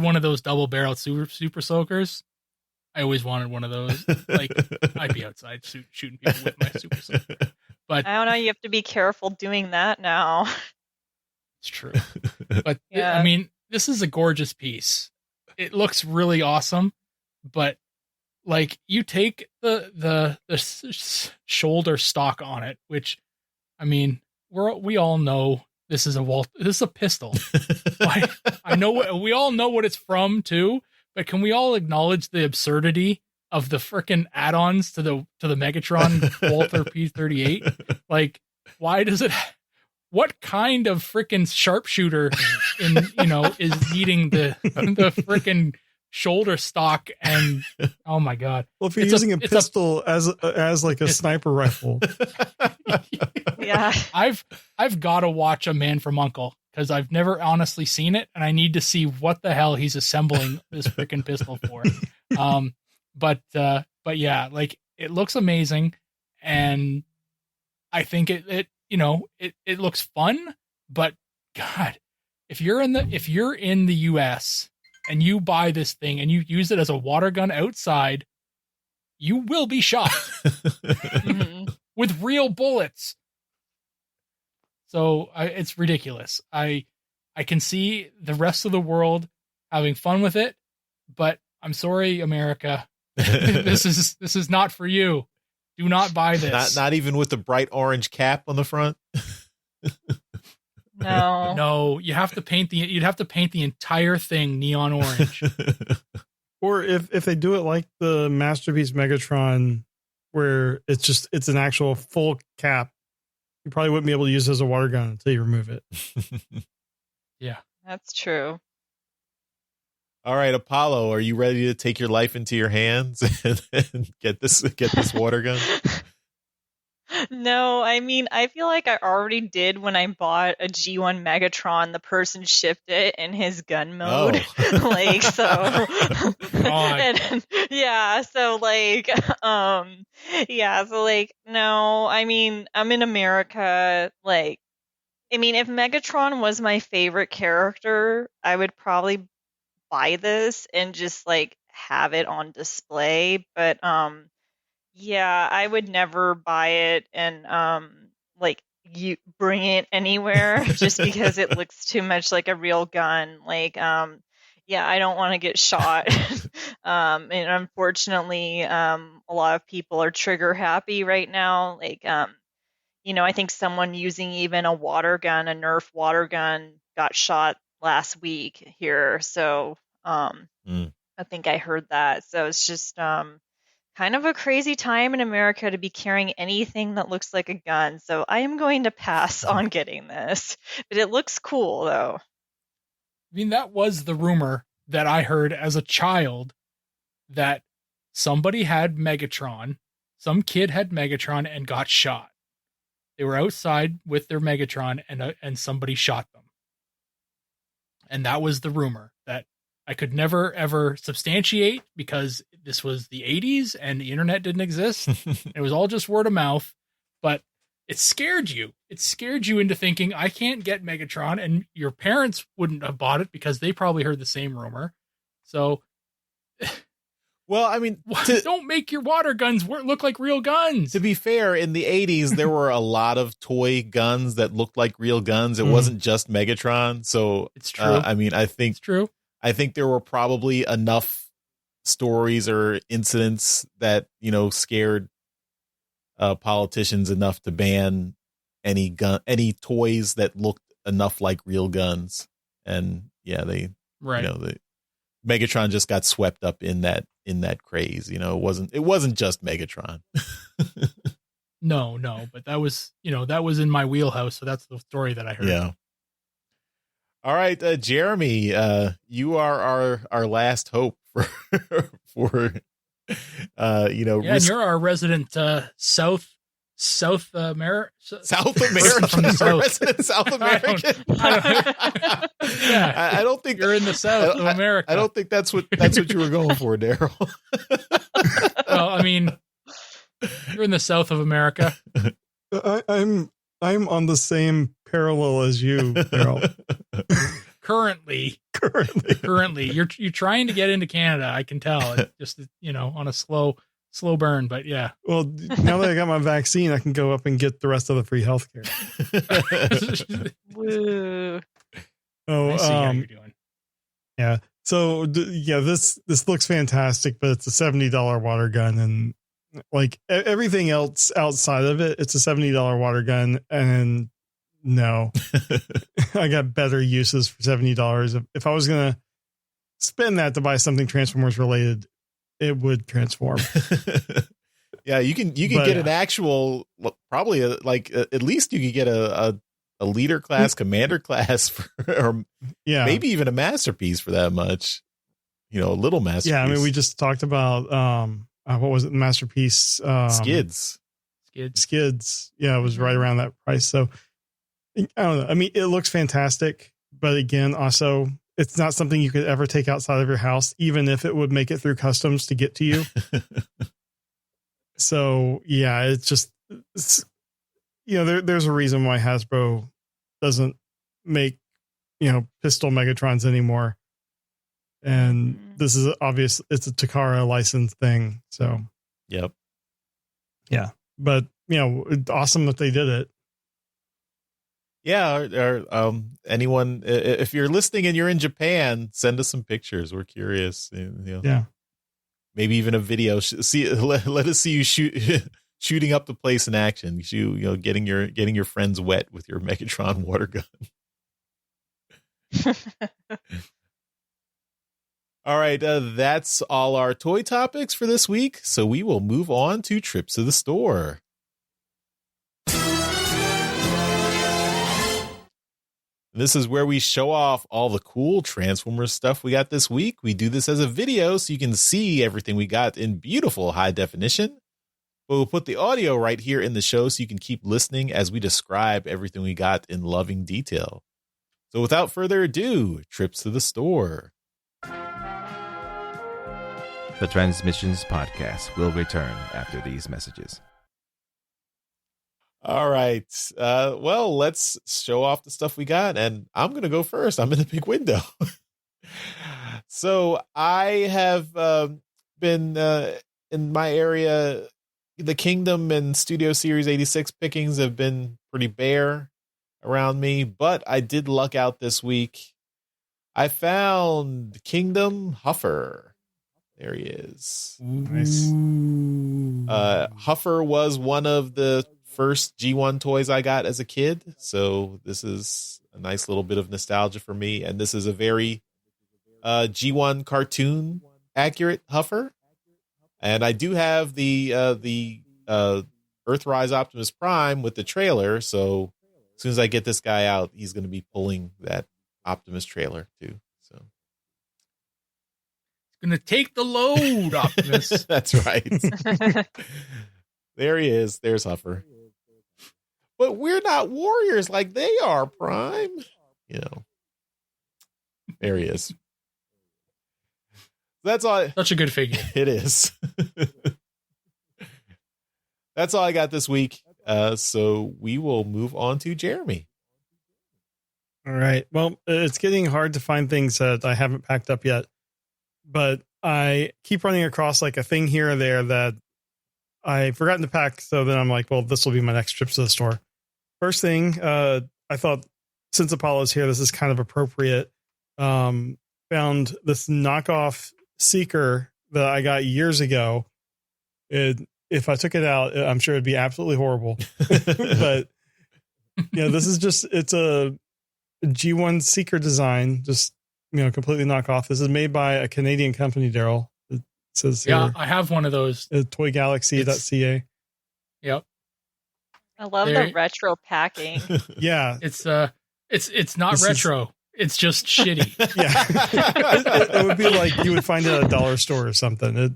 one of those double barreled super soakers, I always wanted one of those. Like, I'd be outside shooting people with my super soaker. But I don't know. You have to be careful doing that now. it's true. But Yeah. I mean, this is a gorgeous piece. It looks really awesome. But like, you take the shoulder stock on it, which, I mean, we all know this is a pistol. I know we all know what it's from too. But can we all acknowledge the absurdity of the frickin' add-ons to the Megatron Walther P-38? Like, why does it? What kind of frickin' sharpshooter is needing the frickin' shoulder stock? And oh my god! Well, if you're using a pistol as like a sniper rifle, Yeah. I've got to watch A Man from U.N.C.L.E. because I've never honestly seen it, and I need to see what the hell he's assembling this freaking pistol for. But yeah, like, it looks amazing, and I think it looks fun. But God, if you're in the US and you buy this thing and you use it as a water gun outside, you will be shot Mhm. with real bullets. So it's ridiculous. I can see the rest of the world having fun with it, but I'm sorry, America. This is not for you. Do not buy this. Not even with the bright orange cap on the front. No. No, you'd have to paint the entire thing neon orange. or if they do it like the Masterpiece Megatron, where it's an actual full cap, you probably wouldn't be able to use it as a water gun until you remove it. Yeah. That's true. All right, Apollo, are you ready to take your life into your hands and get this water gun? No, I mean, I feel like I already did when I bought a G1 Megatron. The person shipped it in his gun mode. Oh. Like, so. God. And, yeah, so, like, no, I mean, I'm in America. Like, I mean, if Megatron was my favorite character, I would probably buy this and just, like, have it on display. But, yeah, I would never buy it and like, you bring it anywhere just because it looks too much like a real gun. Like, yeah, I don't want to get shot. And unfortunately, a lot of people are trigger happy right now. Like, I think someone using even a water gun, a Nerf water gun, got shot last week here. So, I think I heard that. So it's just kind of a crazy time in America to be carrying anything that looks like a gun. So I am going to pass on getting this. But it looks cool, though. I mean, that was the rumor that I heard as a child, that somebody had Megatron, some kid had Megatron and got shot. They were outside with their Megatron and somebody shot them. And that was the rumor that I could never, ever substantiate because this was the 80s and the internet didn't exist. It was all just word of mouth, but it scared you. It scared you into thinking, I can't get Megatron, and your parents wouldn't have bought it because they probably heard the same rumor. So Well, I mean, Don't make your water guns look like real guns. to be fair, in the 80s, there were a lot of toy guns that looked like real guns. It wasn't just Megatron. So It's true. I mean, I think It's true. I think there were probably enough stories or incidents that, scared politicians enough to ban any toys that looked enough like real guns. And yeah, Right. the Megatron just got swept up in that craze. It wasn't just Megatron. No, but that was in my wheelhouse. So that's the story that I heard. Yeah. All right, Jeremy, you are our last hope for and you're our resident South American. South American, South. resident South American. Yeah, I don't think you're in the South of America. I don't think that's what you were going for, Daryl. Well, I mean, you're in the South of America. I'm on the same parallel as you, Daryl. Currently, you're trying to get into Canada. I can tell. It's just on a slow burn, but yeah. Well, now that I got my vaccine, I can go up and get the rest of the free healthcare. Woo. Oh, I see how you're doing. yeah. So this looks fantastic, but it's a $70 water gun, and like everything else outside of it, it's a $70 water gun, and no, I got better uses for $70. If I was gonna spend that to buy something Transformers related, it would transform. Yeah, you can get an actual, probably at least you could get a leader class, commander class, or maybe even a masterpiece for that much. A little masterpiece. Yeah, I mean, we just talked about what was it, masterpiece? Skids. Yeah, it was right around that price. So I don't know. I mean, it looks fantastic, but again, also, it's not something you could ever take outside of your house, even if it would make it through customs to get to you. So yeah, it's there's a reason why Hasbro doesn't make, pistol Megatrons anymore. And this is obvious. It's a Takara licensed thing. So, yep. Yeah. But, awesome that they did it. Yeah. Or anyone, if you're listening and you're in Japan, send us some pictures. We're curious. Yeah. Maybe even a video. Let us see you shooting up the place in action. Getting your friends wet with your Megatron water gun. All right, that's all our toy topics for this week. So we will move on to trips to the store. This is where we show off all the cool Transformers stuff we got this week. We do this as a video so you can see everything we got in beautiful high definition. But we'll put the audio right here in the show so you can keep listening as we describe everything we got in loving detail. So without further ado, trips to the store. The Transmissions Podcast will return after these messages. All right. Well, let's show off the stuff we got. And I'm going to go first. I'm in the big window. So I have been in my area. The Kingdom and Studio Series 86 pickings have been pretty bare around me. But I did luck out this week. I found Kingdom Huffer. There he is. Nice. Huffer was one of the first G1 toys I got as a kid. So this is a nice little bit of nostalgia for me. And this is a very G1 cartoon accurate Huffer. And I do have the Earthrise Optimus Prime with the trailer. So as soon as I get this guy out, he's going to be pulling that Optimus trailer too. So Gonna take the load, Optimus. that's right. There he is. There's Huffer. But we're not warriors like they are, Prime. There he is. That's all. Such a good figure. It is. That's all I got this week. So we will move on to Jeremy. All right. Well, it's getting hard to find things that I haven't packed up yet. But I keep running across like a thing here or there that I forgotten to pack. So then I'm like, well, this will be my next trip to the store. First thing, I thought since Apollo's here, this is kind of appropriate. Found this knockoff Seeker that I got years ago. If I took it out, I'm sure it'd be absolutely horrible. But this is just, it's a G1 Seeker design, just, completely knockoff. This is made by a Canadian company, Daryl. It says here. Yeah, I have one of those. Toygalaxy.ca. Yep. I love the retro packing. Yeah. It's not retro. It's just shitty. Yeah. It would be like you would find it at a dollar store or something. It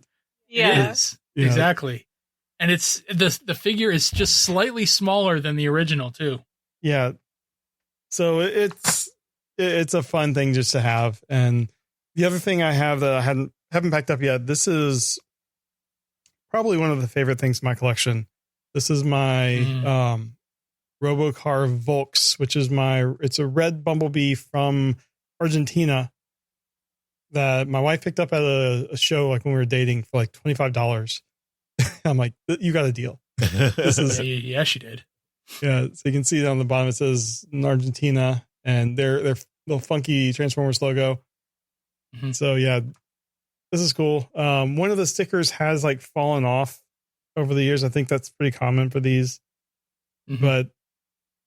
is. Exactly. And it's the figure is just slightly smaller than the original too. Yeah. So it's a fun thing just to have. And the other thing I have that I haven't packed up yet, this is probably one of the favorite things in my collection. This is my Robocar Volks, which is it's a red Bumblebee from Argentina that my wife picked up at a show like when we were dating for like $25. I'm like, you got a deal. This is yeah, she did. Yeah, so you can see it on the bottom. It says in Argentina, and their little funky Transformers logo. Mm-hmm. So yeah, this is cool. One of the stickers has like fallen off over the years. I think that's pretty common for these. Mm-hmm. But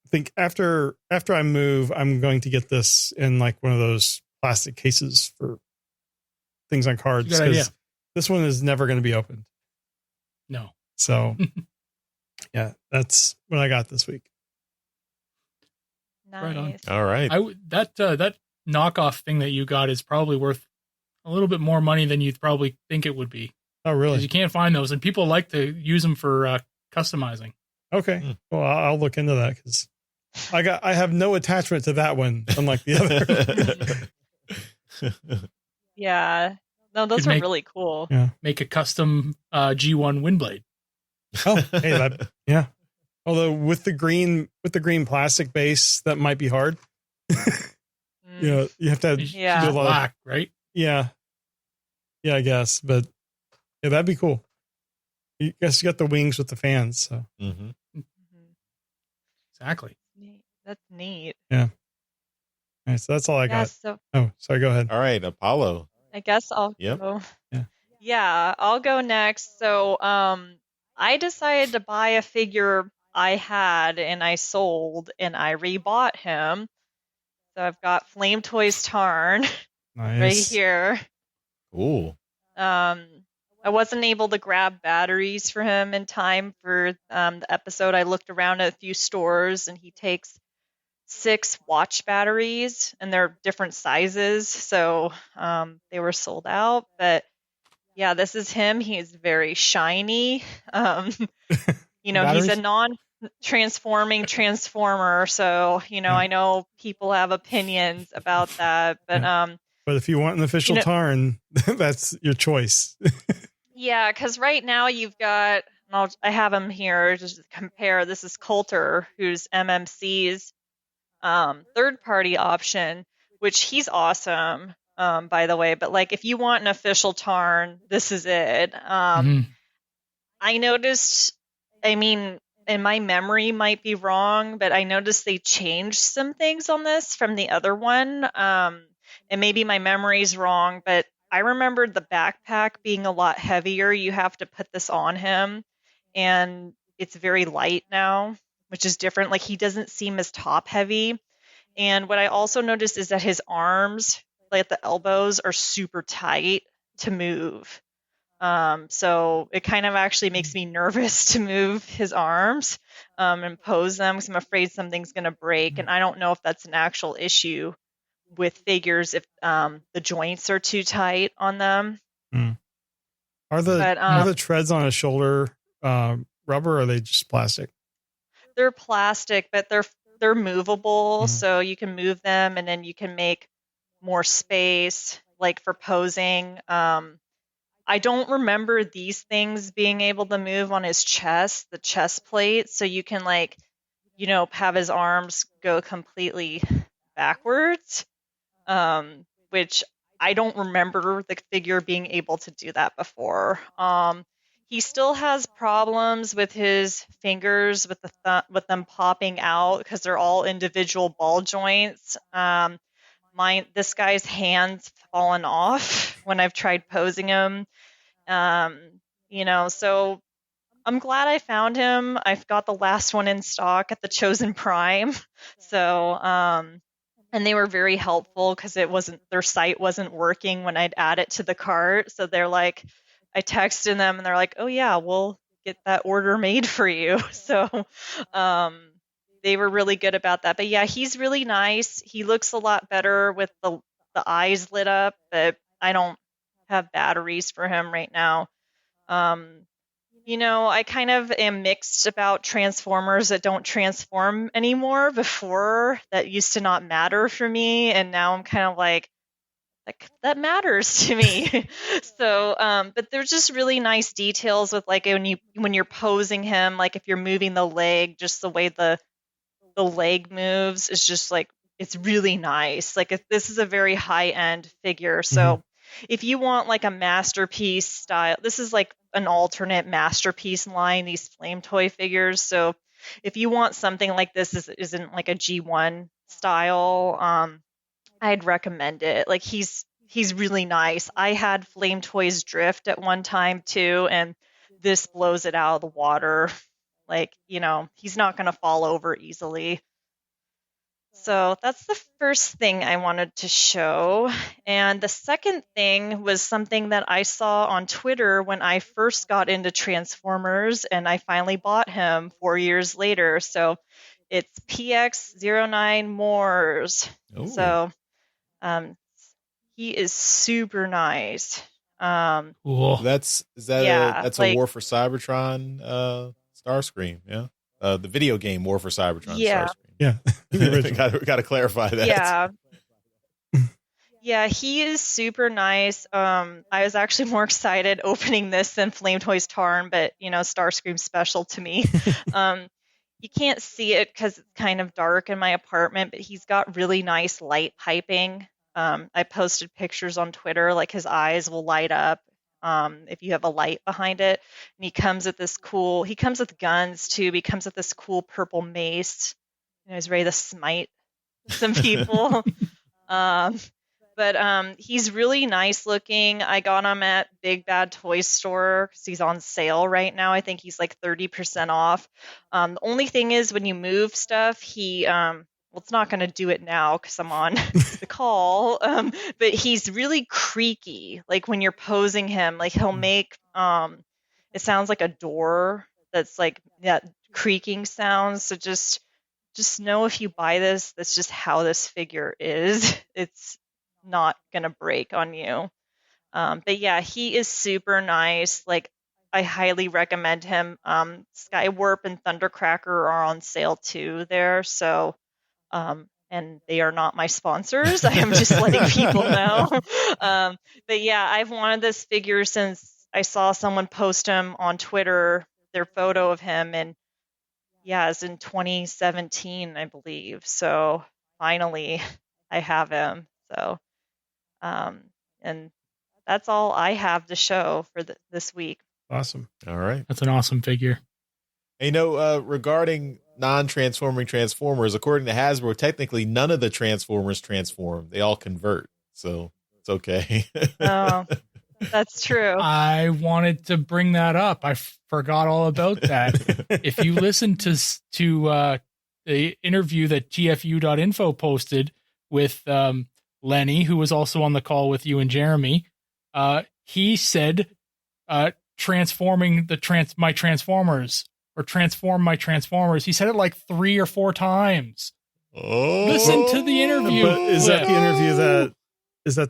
I think after I move, I'm going to get this in like one of those plastic cases for things on cards, because this one is never going to be opened. No. So yeah, that's what I got this week. Nice. Right on. All right. That knockoff thing that you got is probably worth a little bit more money than you'd probably think it would be. Oh, really? You can't find those, and people like to use them for customizing. Okay. Well, I'll look into that, because I have no attachment to that one, unlike the other. Yeah. No, those are really cool. Yeah. Make a custom G1 Windblade. Oh, hey, yeah. Although with the green plastic base, that might be hard. You have to do a lot black, right? Yeah, I guess, but yeah, that'd be cool. You guess you got the wings with the fans, so exactly. That's neat. Yeah. All right, so that's all I got. So, sorry. Go ahead. All right, Apollo. I guess I'll go. Yeah, I'll go next. So, I decided to buy a figure I had and I sold, and I rebought him. So I've got Flame Toys Tarn right here. Ooh. I wasn't able to grab batteries for him in time for the episode. I looked around at a few stores, and he takes 6 watch batteries, and they're different sizes. So they were sold out. But yeah, this is him. He is very shiny. He's a non-transforming transformer. So, I know people have opinions about that. But but if you want an official Tarn, that's your choice. Yeah, because right now you've got, I have him here just to compare. This is Coulter, who's MMC's third-party option, which he's awesome, by the way. But like, if you want an official Tarn, this is it. I noticed, and my memory might be wrong, but I noticed they changed some things on this from the other one. And maybe my memory's wrong, but I remembered the backpack being a lot heavier. You have to put this on him, and it's very light now, which is different. Like, he doesn't seem as top heavy. And what I also noticed is that his arms, like at the elbows, are super tight to move. So it kind of actually makes me nervous to move his arms and pose them, because I'm afraid something's going to break. And I don't know if that's an actual issue with figures, if the joints are too tight on them. Are the treads on his shoulder rubber, or are they just plastic? They're plastic, but they're movable, so you can move them, and then you can make more space, like for posing. I don't remember these things being able to move on his chest, the chest plate, so you can have his arms go completely backwards, which I don't remember the figure being able to do that before. He still has problems with his fingers, with them popping out because they're all individual ball joints. This guy's hands fallen off when I've tried posing him. So I'm glad I found him. I've got the last one in stock at the Chosen Prime. So, and they were very helpful because their site wasn't working when I'd add it to the cart. So they're like, I texted them and they're like, oh yeah, we'll get that order made for you. So, they were really good about that. But yeah, he's really nice. He looks a lot better with the eyes lit up, but I don't have batteries for him right now. I kind of am mixed about Transformers that don't transform anymore. Before, that used to not matter for me, and now I'm kind of like that matters to me. So, but there's just really nice details with like when you're posing him, like if you're moving the leg, just the way the leg moves is just like, it's really nice. Like this is a very high end figure. So if you want like a masterpiece style, this is like an alternate masterpiece line, these flame toy figures. So if you want something like this isn't like a G1 style, I'd recommend it. Like he's really nice. I had Flame Toys Drift at one time too, and this blows it out of the water. Like, he's not going to fall over easily. So that's the first thing I wanted to show. And the second thing was something that I saw on Twitter when I first got into Transformers, and I finally bought him 4 years later. So it's PX09 Moors. Ooh. So he is super nice. Cool. That's a War for Cybertron Starscream, yeah. The video game War for Cybertron Starscream. Yeah. Got to clarify that. Yeah. Yeah, he is super nice. I was actually more excited opening this than Flame Toys Tarn, but Starscream's special to me. You can't see it because it's kind of dark in my apartment, but he's got really nice light piping. I posted pictures on Twitter, like his eyes will light up if you have a light behind it. And he comes with guns too. He comes with this cool purple mace. He's ready to smite some people. But he's really nice looking. I got him at Big Bad Toy Store because he's on sale right now. I think he's like 30% off. The only thing is when you move stuff, it's not going to do it now because I'm on the call. But he's really creaky. Like when you're posing him, like he'll make it sounds like a door that's like that creaking sound. So just know if you buy this, that's just how this figure is. It's not gonna break on you. But yeah, he is super nice. Like I highly recommend him. Skywarp and Thundercracker are on sale too there. So and they are not my sponsors. I am just letting people know. But yeah, I've wanted this figure since I saw someone post him on Twitter, their photo of him, and yeah, it's in 2017, I believe. So finally, I have him. So, and that's all I have to show for this week. Awesome. All right. That's an awesome figure. Regarding non-transforming Transformers, according to Hasbro, technically none of the Transformers transform. They all convert. So it's okay. Oh, that's true. I wanted to bring that up. I forgot all about that. If you listen to the interview that GFU.info posted with Lenny, who was also on the call with you and Jeremy, he said transforming my Transformers, or transform my Transformers. He said it like 3 or 4 times. Oh, listen to the interview. But is that the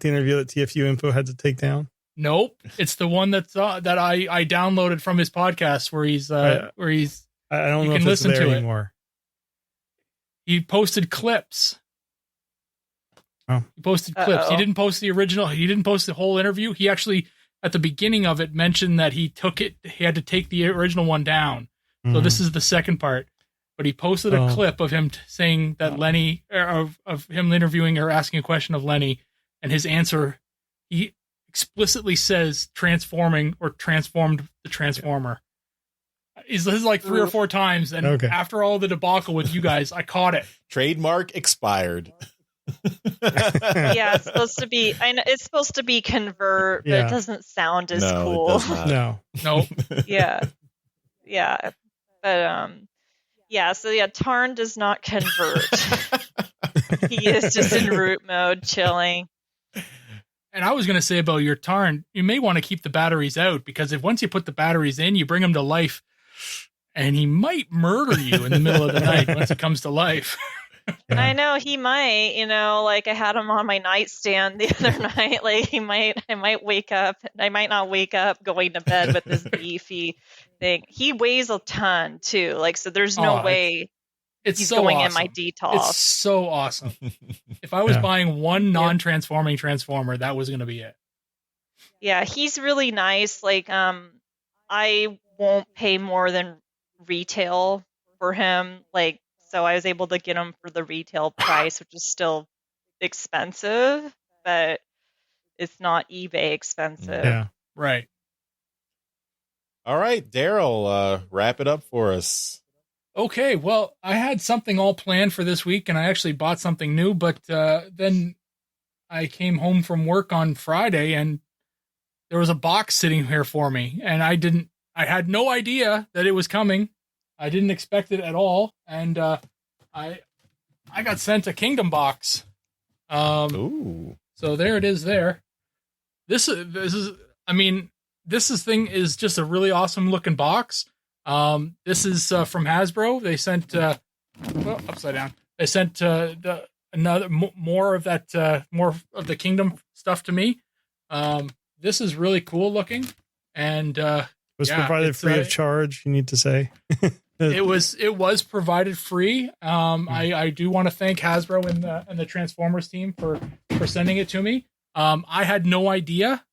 interview that TFU Info had to take down? Nope, it's the one that I downloaded from his podcast where he's I don't know if it's there anymore. He posted clips. Oh, he posted clips. Uh-oh. He didn't post the original. He didn't post the whole interview. He actually at the beginning of it mentioned that he had to take the original one down. So this is the second part. But he posted a clip of him saying that Lenny, of him interviewing or asking a question of Lenny, and his answer he explicitly says transforming or transformed the Transformer. He's like 3 or 4 times, and after all the debacle with you guys, I caught it. Trademark expired. Yeah, it's supposed to be. I know it's supposed to be convert, but it doesn't sound as cool. It does not. No. Yeah, but So Tarn does not convert. He is just in root mode, chilling. And I was going to say about your Tarn, you may want to keep the batteries out, because if once you put the batteries in, you bring him to life, and he might murder you in the middle of the night once it comes to life. Yeah. I know he might, like I had him on my nightstand the other night. Like I might wake up. I might not wake up going to bed with this beefy thing. He weighs a ton too. So there's no way he's so going awesome. in my detox. It's so awesome. If I was buying one non-transforming Transformer, that was going to be it. Yeah, he's really nice. I won't pay more than retail for him. So I was able to get him for the retail price, which is still expensive, but it's not eBay expensive. Yeah. Right. All right, Daryl, wrap it up for us. Okay, well, I had something all planned for this week, and I actually bought something new, but then I came home from work on Friday, and there was a box sitting here for me, and I had no idea that it was coming. I didn't expect it at all, and I got sent a Kingdom box. Ooh. So there it is. There. This thing is just a really awesome looking box. This is from Hasbro. They sent upside down. They sent more of the Kingdom stuff to me. This is really cool looking, and was provided free of charge. You need to say. It was provided free. I do want to thank Hasbro and the Transformers team for sending it to me. I had no idea,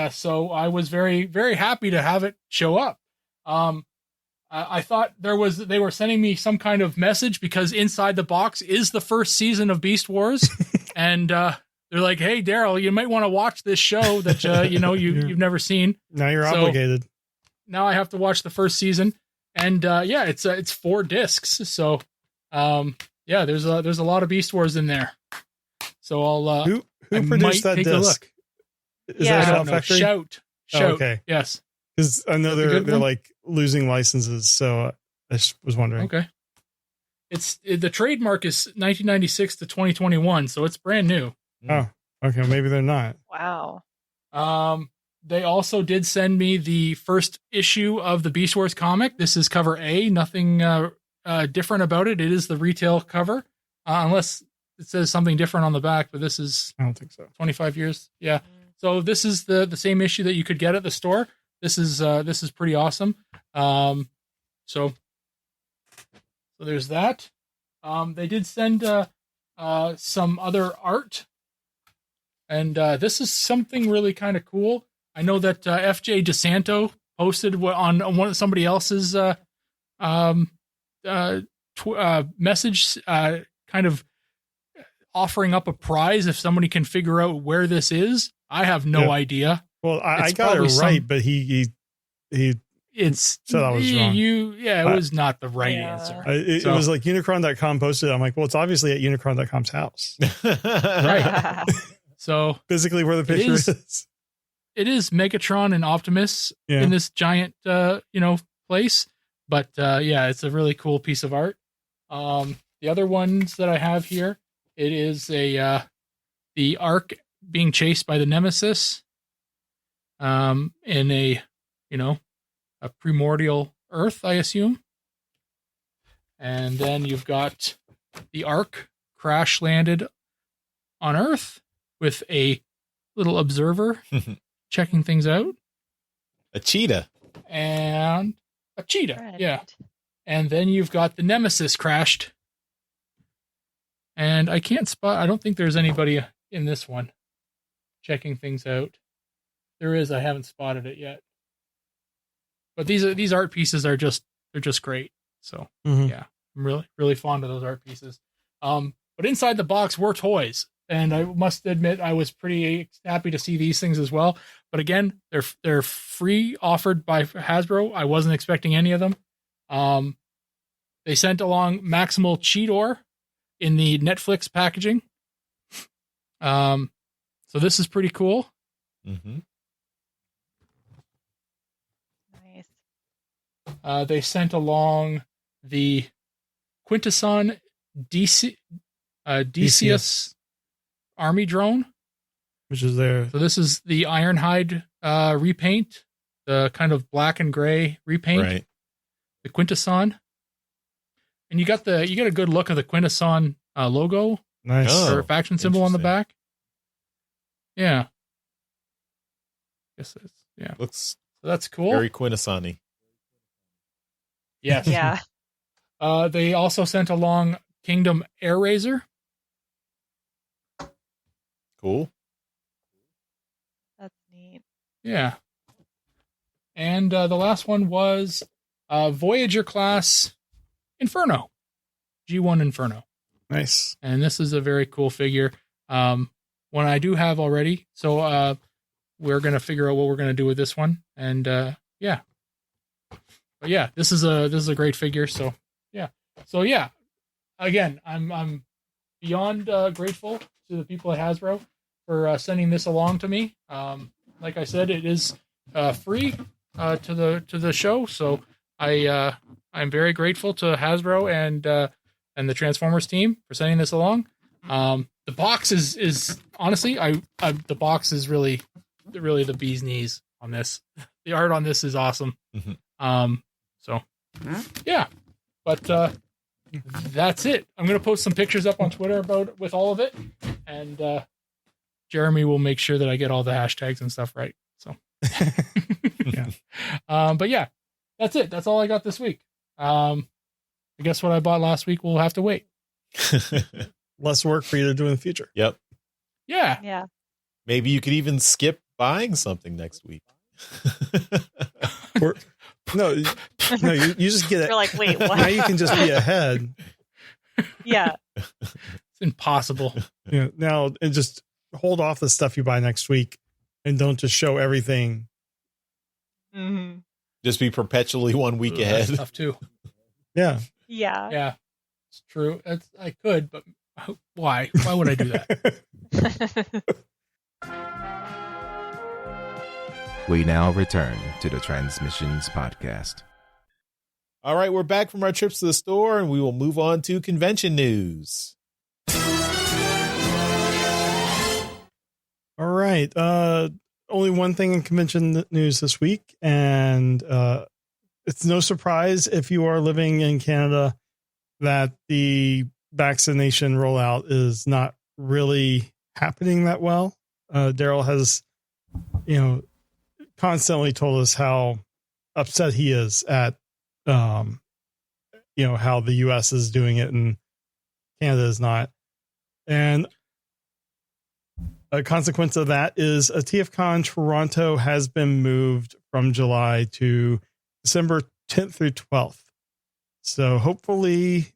so I was very, very happy to have it show up. I thought they were sending me some kind of message, because inside the box is the first season of Beast Wars, and they're like, "Hey, Daryl, you might want to watch this show that you've never seen." Now you're obligated. Now I have to watch the first season. And it's 4 discs, so there's a lot of Beast Wars in there. So I'll who produced that disc? Is that Factory? Shout. Oh, okay, yes, because I know they're like losing licenses, so I just was wondering. Okay, the trademark is 1996 to 2021, so it's brand new. Oh, okay, maybe they're not. Wow. They also did send me the first issue of the Beast Wars comic. This is cover A. Nothing different about it. It is the retail cover, unless it says something different on the back. But this is, I don't think so. 25 years. Yeah. So this is the same issue that you could get at the store. This is pretty awesome. So there's that. They did send some other art, and this is something really kind of cool. I know that FJ DeSanto posted on somebody else's message, kind of offering up a prize if somebody can figure out where this is. I have no idea. Well, I got it right, but he said I was wrong. It was not the right answer. It was like Unicron.com posted it. I'm like, well, it's obviously at Unicron.com's house. Right. So physically where the picture is. It is Megatron and Optimus in this giant, place. But it's a really cool piece of art. The other ones that I have here, it is the Ark being chased by the Nemesis, in a primordial Earth, I assume. And then you've got the Ark crash landed on Earth with a little observer checking things out. A cheetah. And a cheetah. Yeah. And then you've got the Nemesis crashed. And I don't think there's anybody in this one checking things out. There is, I haven't spotted it yet. But these art pieces they're just great. So yeah, I'm really, really fond of those art pieces. But inside the box were toys. and I must admit I was pretty happy to see these things as well. But again, they're free, offered by Hasbro. I wasn't expecting any of them. They sent along Maximal Cheetor in the Netflix packaging. So this is pretty cool. Mm-hmm. Nice. They sent along the Quintesson Decius army drone, which is there. So this is the Ironhide repaint, the kind of black and gray repaint, Right. the Quintesson, and you get a good look of the Quintesson logo Nice. Oh, or faction symbol on the interesting. back. Yeah, guess it's Looks So that's cool. very Quintesson-y. Yes. Yeah. They also sent along Kingdom Air Razor. Cool. That's neat. Yeah. And the last one was Voyager class Inferno. G1 Inferno. Nice. And this is a very cool figure. One I do have already. So we're going to figure out what we're going to do with this one. And yeah. But yeah, this is a great figure. So yeah. So yeah. Again, I'm beyond grateful to the people at Hasbro for sending this along to me. Like I said, it is free to the show. So I'm very grateful to Hasbro and the Transformers team for sending this along. The box is honestly, the box is really the bee's knees on this. The art on this is awesome. Mm-hmm. So yeah, but that's it. I'm gonna post some pictures up on Twitter with all of it, and Jeremy will make sure that I get all the hashtags and stuff right. So Yeah. But yeah, that's it. That's all I got this week. I guess what I bought last week will have to wait. Less work for you to do in the future. Yep. Yeah. Yeah. Maybe you could even skip buying something next week. Or, no, you just get it. You're like, wait, what? Now you can just be ahead. Yeah. It's impossible. Now and just hold off the stuff you buy next week and don't just show everything. Mm-hmm. Just be perpetually 1 week That's ahead. tough too. Yeah. Yeah. Yeah, it's true. I could, but why? Why would I do that? We now return to the Transmissions Podcast. All right, we're back from our trips to the store, and we will move on to convention news. All right. Only one thing in convention news this week, and it's no surprise if you are living in Canada that the vaccination rollout is not really happening that well. Daryl has, constantly told us how upset he is at, how the U.S. is doing it and Canada is not. And a consequence of that is a TFCon Toronto has been moved from July to December 10th through 12th. So hopefully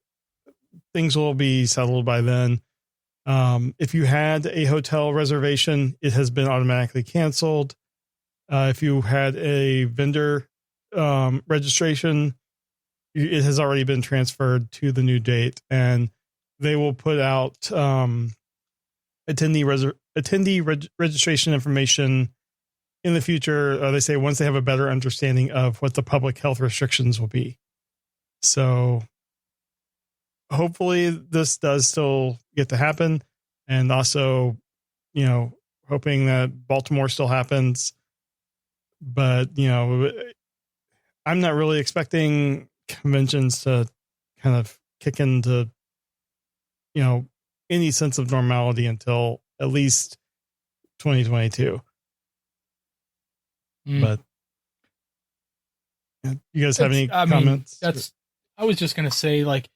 things will be settled by then. If you had a hotel reservation, it has been automatically canceled. If you had a vendor registration, it has already been transferred to the new date, and they will put out attendee registration information in the future. They say once they have a better understanding of what the public health restrictions will be. So hopefully this does still get to happen, and also, hoping that Baltimore still happens. But, I'm not really expecting conventions to kind of kick into, any sense of normality until at least 2022. But you guys have any comments? I was just going to say, like,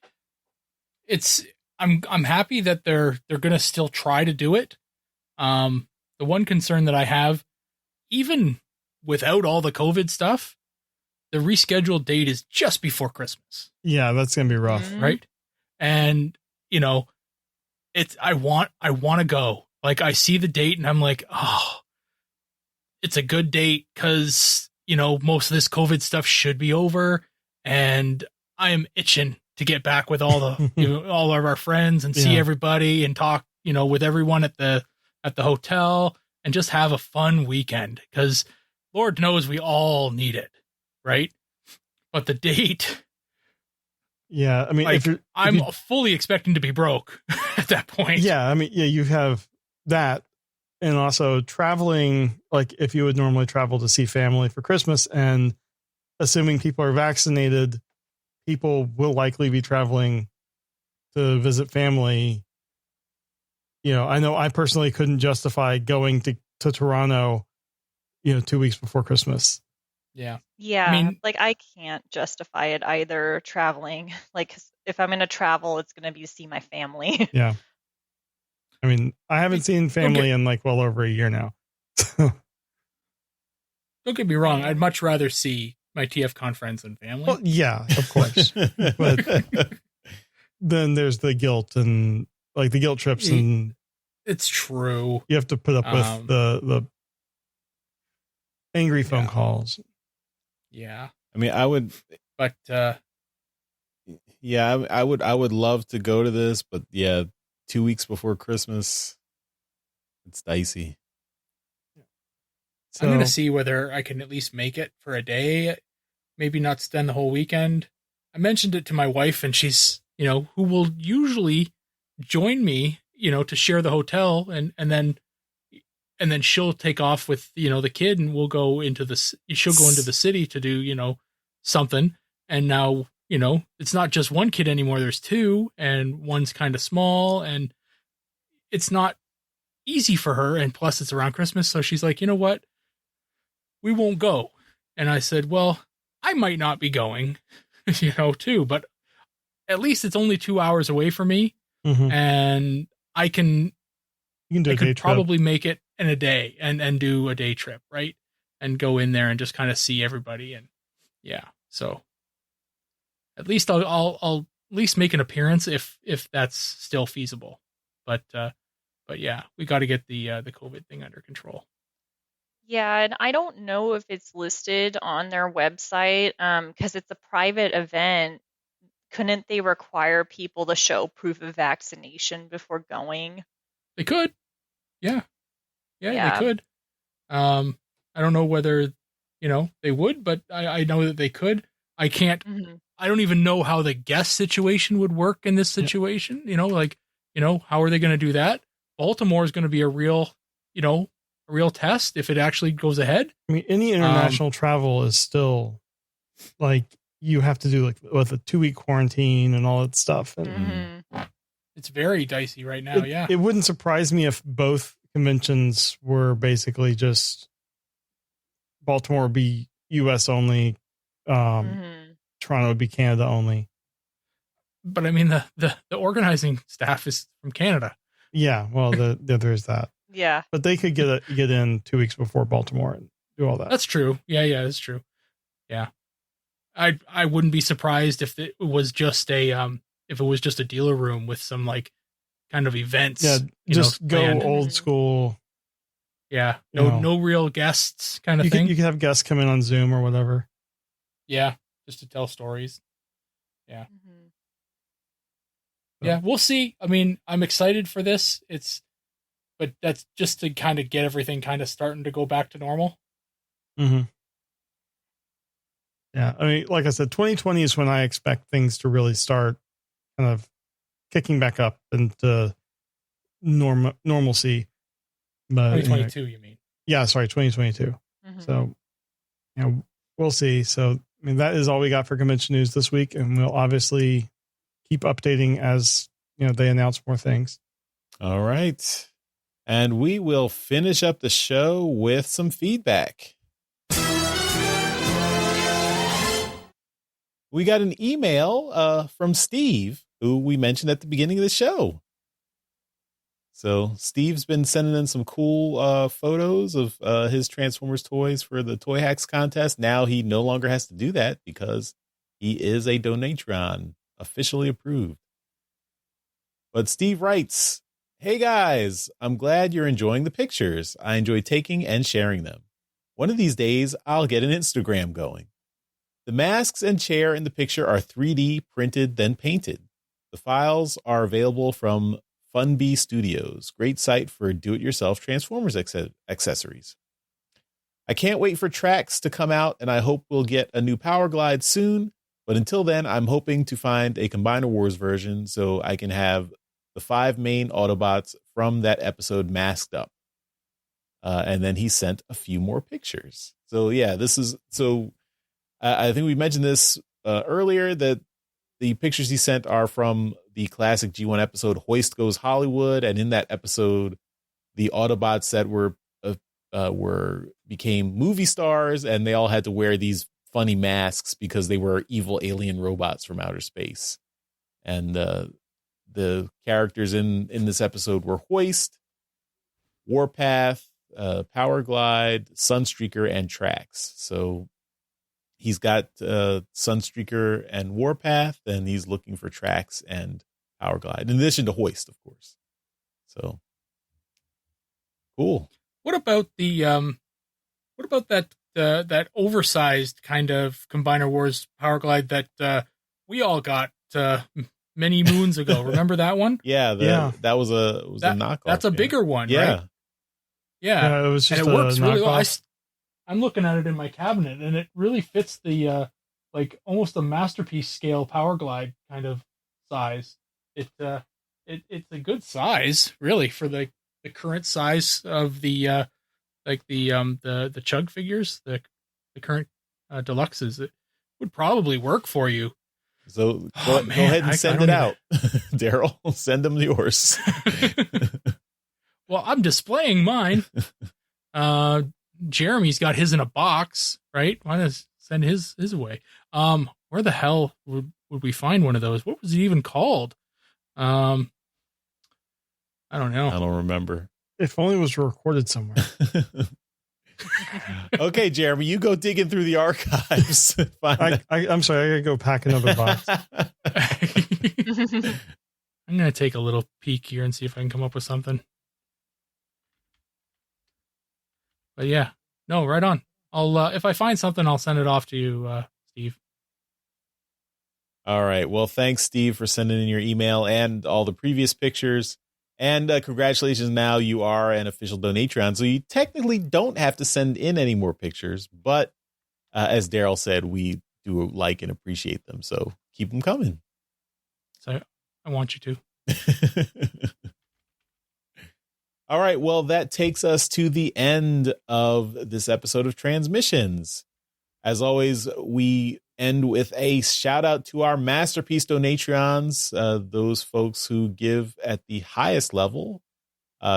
I'm happy that they're going to still try to do it. The one concern that I have, even without all the COVID stuff, the rescheduled date is just before Christmas. Yeah, that's going to be rough. Right. And, I want to go. Like, I see the date and I'm like, oh, it's a good date because, most of this COVID stuff should be over, and I am itching to get back with all the all of our friends and see everybody and talk, with everyone at the hotel and just have a fun weekend, because Lord knows we all need it, right? But the date, yeah, I mean, like, I'm fully expecting to be broke at that point. Yeah, I mean, you have that, and also traveling, like if you would normally travel to see family for Christmas, and assuming people are vaccinated, people will likely be traveling to visit family. I know I personally couldn't justify going to Toronto, 2 weeks before Christmas. Yeah. Yeah. I mean, like, I can't justify it either, traveling. Like, if I'm going to travel, it's going to be to see my family. Yeah. I mean, I haven't seen family in like well over a year now. Don't get me wrong. I'd much rather see my TFCon friends and family. Well, yeah, of course. But then there's the guilt, and like the guilt trips, and it's true. You have to put up with the angry phone calls. Yeah. I mean, I would, but yeah, I would love to go to this, but yeah, 2 weeks before Christmas, it's dicey. So, I'm going to see whether I can at least make it for a day, maybe not spend the whole weekend. I mentioned it to my wife, and she's, who will usually join me, to share the hotel, and then she'll take off with, the kid, and she'll go into the city to do, something. And now, it's not just one kid anymore. There's two, and one's kind of small, and it's not easy for her. And plus it's around Christmas. So she's like, you know what? We won't go. And I said, well, I might not be going, too, but at least it's only 2 hours away from me. Mm-hmm. And I can do probably make it in a day and do a day trip, right? And go in there and just kind of see everybody. And yeah, so at least I'll at least make an appearance if that's still feasible. But yeah, we got to get the COVID thing under control. Yeah, and I don't know if it's listed on their website, because it's a private event. Couldn't they require people to show proof of vaccination before going? They could. Yeah, they could. I don't know whether, they would, but I know that they could. I can't. Mm-hmm. I don't even know how the guest situation would work in this situation. How are they going to do that? Baltimore is going to be a real test if it actually goes ahead. I mean, any international travel is still like, you have to do like with a 2-week quarantine and all that stuff. And it's very dicey right now. It wouldn't surprise me if both conventions were basically just Baltimore would be US only. Toronto would be Canada only. But I mean, the organizing staff is from Canada. Yeah. Well, there's that. Yeah. But they could get in 2 weeks before Baltimore and do all that. That's true. Yeah, that's true. Yeah. I wouldn't be surprised if it was just a dealer room with some like kind of events. Yeah, just go planned. old school. Yeah, no real guests kind of thing. You could have guests come in on Zoom or whatever. Yeah, just to tell stories. Yeah. Mm-hmm. Yeah, we'll see. I mean, I'm excited for this. But that's just to kind of get everything kind of starting to go back to normal. Mm-hmm. Yeah, I mean, like I said, 2020 is when I expect things to really start kind of kicking back up into normalcy. But 2022, you mean? Yeah, sorry, 2022. Mm-hmm. So, we'll see. So, I mean, that is all we got for convention news this week, and we'll obviously keep updating as they announce more things. All right, and we will finish up the show with some feedback. We got an email from Steve, who we mentioned at the beginning of the show. So Steve's been sending in some cool photos of his Transformers toys for the Toy Hacks contest. Now he no longer has to do that because he is a Donatron, officially approved. But Steve writes, "Hey guys, I'm glad you're enjoying the pictures. I enjoy taking and sharing them. One of these days, I'll get an Instagram going. The masks and chair in the picture are 3D printed, then painted. The files are available from Funbee Studios. Great site for do-it-yourself Transformers accessories. I can't wait for tracks to come out, and I hope we'll get a new Power Glide soon. But until then, I'm hoping to find a Combiner Wars version so I can have the 5 main Autobots from that episode masked up." And then he sent a few more pictures. So yeah, I think we mentioned this earlier, that the pictures he sent are from the classic G1 episode Hoist Goes Hollywood, and in that episode, the Autobots that became movie stars, and they all had to wear these funny masks because they were evil alien robots from outer space. And the characters in this episode were Hoist, Warpath, Power Glide, Sunstreaker, and Trax. So he's got Sunstreaker and Warpath, and he's looking for Trax and Power Glide, in addition to Hoist, of course. So cool. What about that oversized kind of Combiner Wars Power Glide that we all got many moons ago? Remember that one? Yeah, that was a knockoff. That's a bigger one, yeah. right? Yeah, it was just and it works really well. knockoff. I'm looking at it in my cabinet, and it really fits the like almost a masterpiece scale Power Glide kind of size. It's a good size, really, for the current size of the Chug figures, the current deluxes. It would probably work for you. So go ahead and send it out, Daryl. Send them yours. Well, I'm displaying mine. Jeremy's got his in a box, right? Why not send his away? Where the hell would we find one of those? What was it even called? I don't know. I don't remember. If only it was recorded somewhere. Okay, Jeremy, you go digging through the archives. I'm sorry, I gotta go pack another box. I'm gonna take a little peek here and see if I can come up with something. But yeah, no, right on. I'll if I find something, I'll send it off to you, Steve. All right. Well, thanks, Steve, for sending in your email and all the previous pictures. And congratulations, now you are an official Donatron, so you technically don't have to send in any more pictures. But as Daryl said, we do like and appreciate them, so keep them coming. So I want you to. All right, well, that takes us to the end of this episode of Transmissions. As always, we end with a shout out to our Masterpiece Donatrons, those folks who give at the highest level.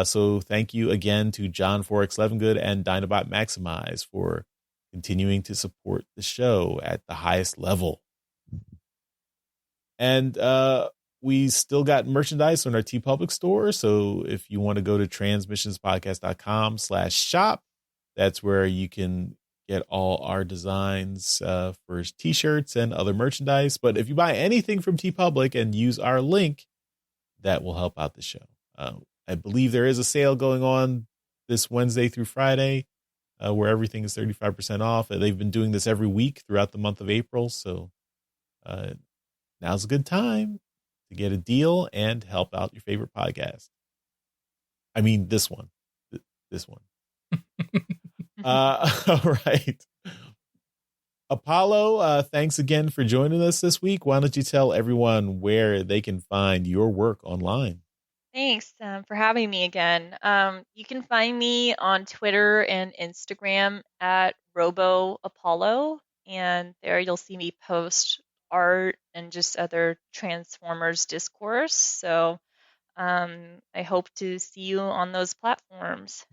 So thank you again to John Forex Levengood and Dinobot Maximize for continuing to support the show at the highest level. And we still got merchandise on our TeePublic store. So if you want to go to transmissionspodcast.com/shop, that's where you can get all our designs for t-shirts and other merchandise. But if you buy anything from TeePublic and use our link, that will help out the show. I believe there is a sale going on this Wednesday through Friday where everything is 35% off. They've been doing this every week throughout the month of April. So now's a good time to get a deal and help out your favorite podcast. I mean, this one. All right. Apollo, thanks again for joining us this week. Why don't you tell everyone where they can find your work online? Thanks for having me again. You can find me on Twitter and Instagram at RoboApollo, and there you'll see me post art and just other Transformers discourse. So I hope to see you on those platforms.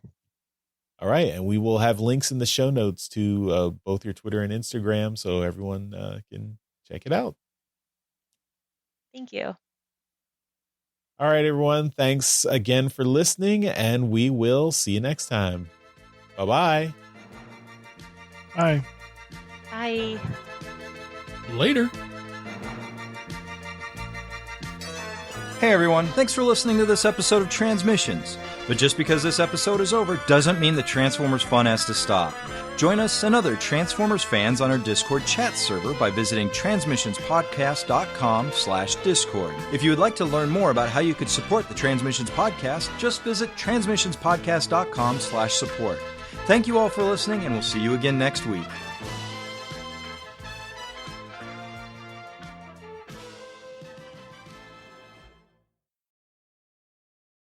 All right. And we will have links in the show notes to both your Twitter and Instagram so everyone can check it out. Thank you. All right, everyone. Thanks again for listening, and we will see you next time. Bye-bye. Bye. Bye. Hey everyone, thanks for listening to this episode of Transmissions. But just because this episode is over doesn't mean the Transformers fun has to stop. Join us and other Transformers fans on our Discord chat server by visiting transmissionspodcast.com/discord. If you would like to learn more about how you could support the Transmissions Podcast, just visit transmissionspodcast.com/support. Thank you all for listening, and we'll see you again next week.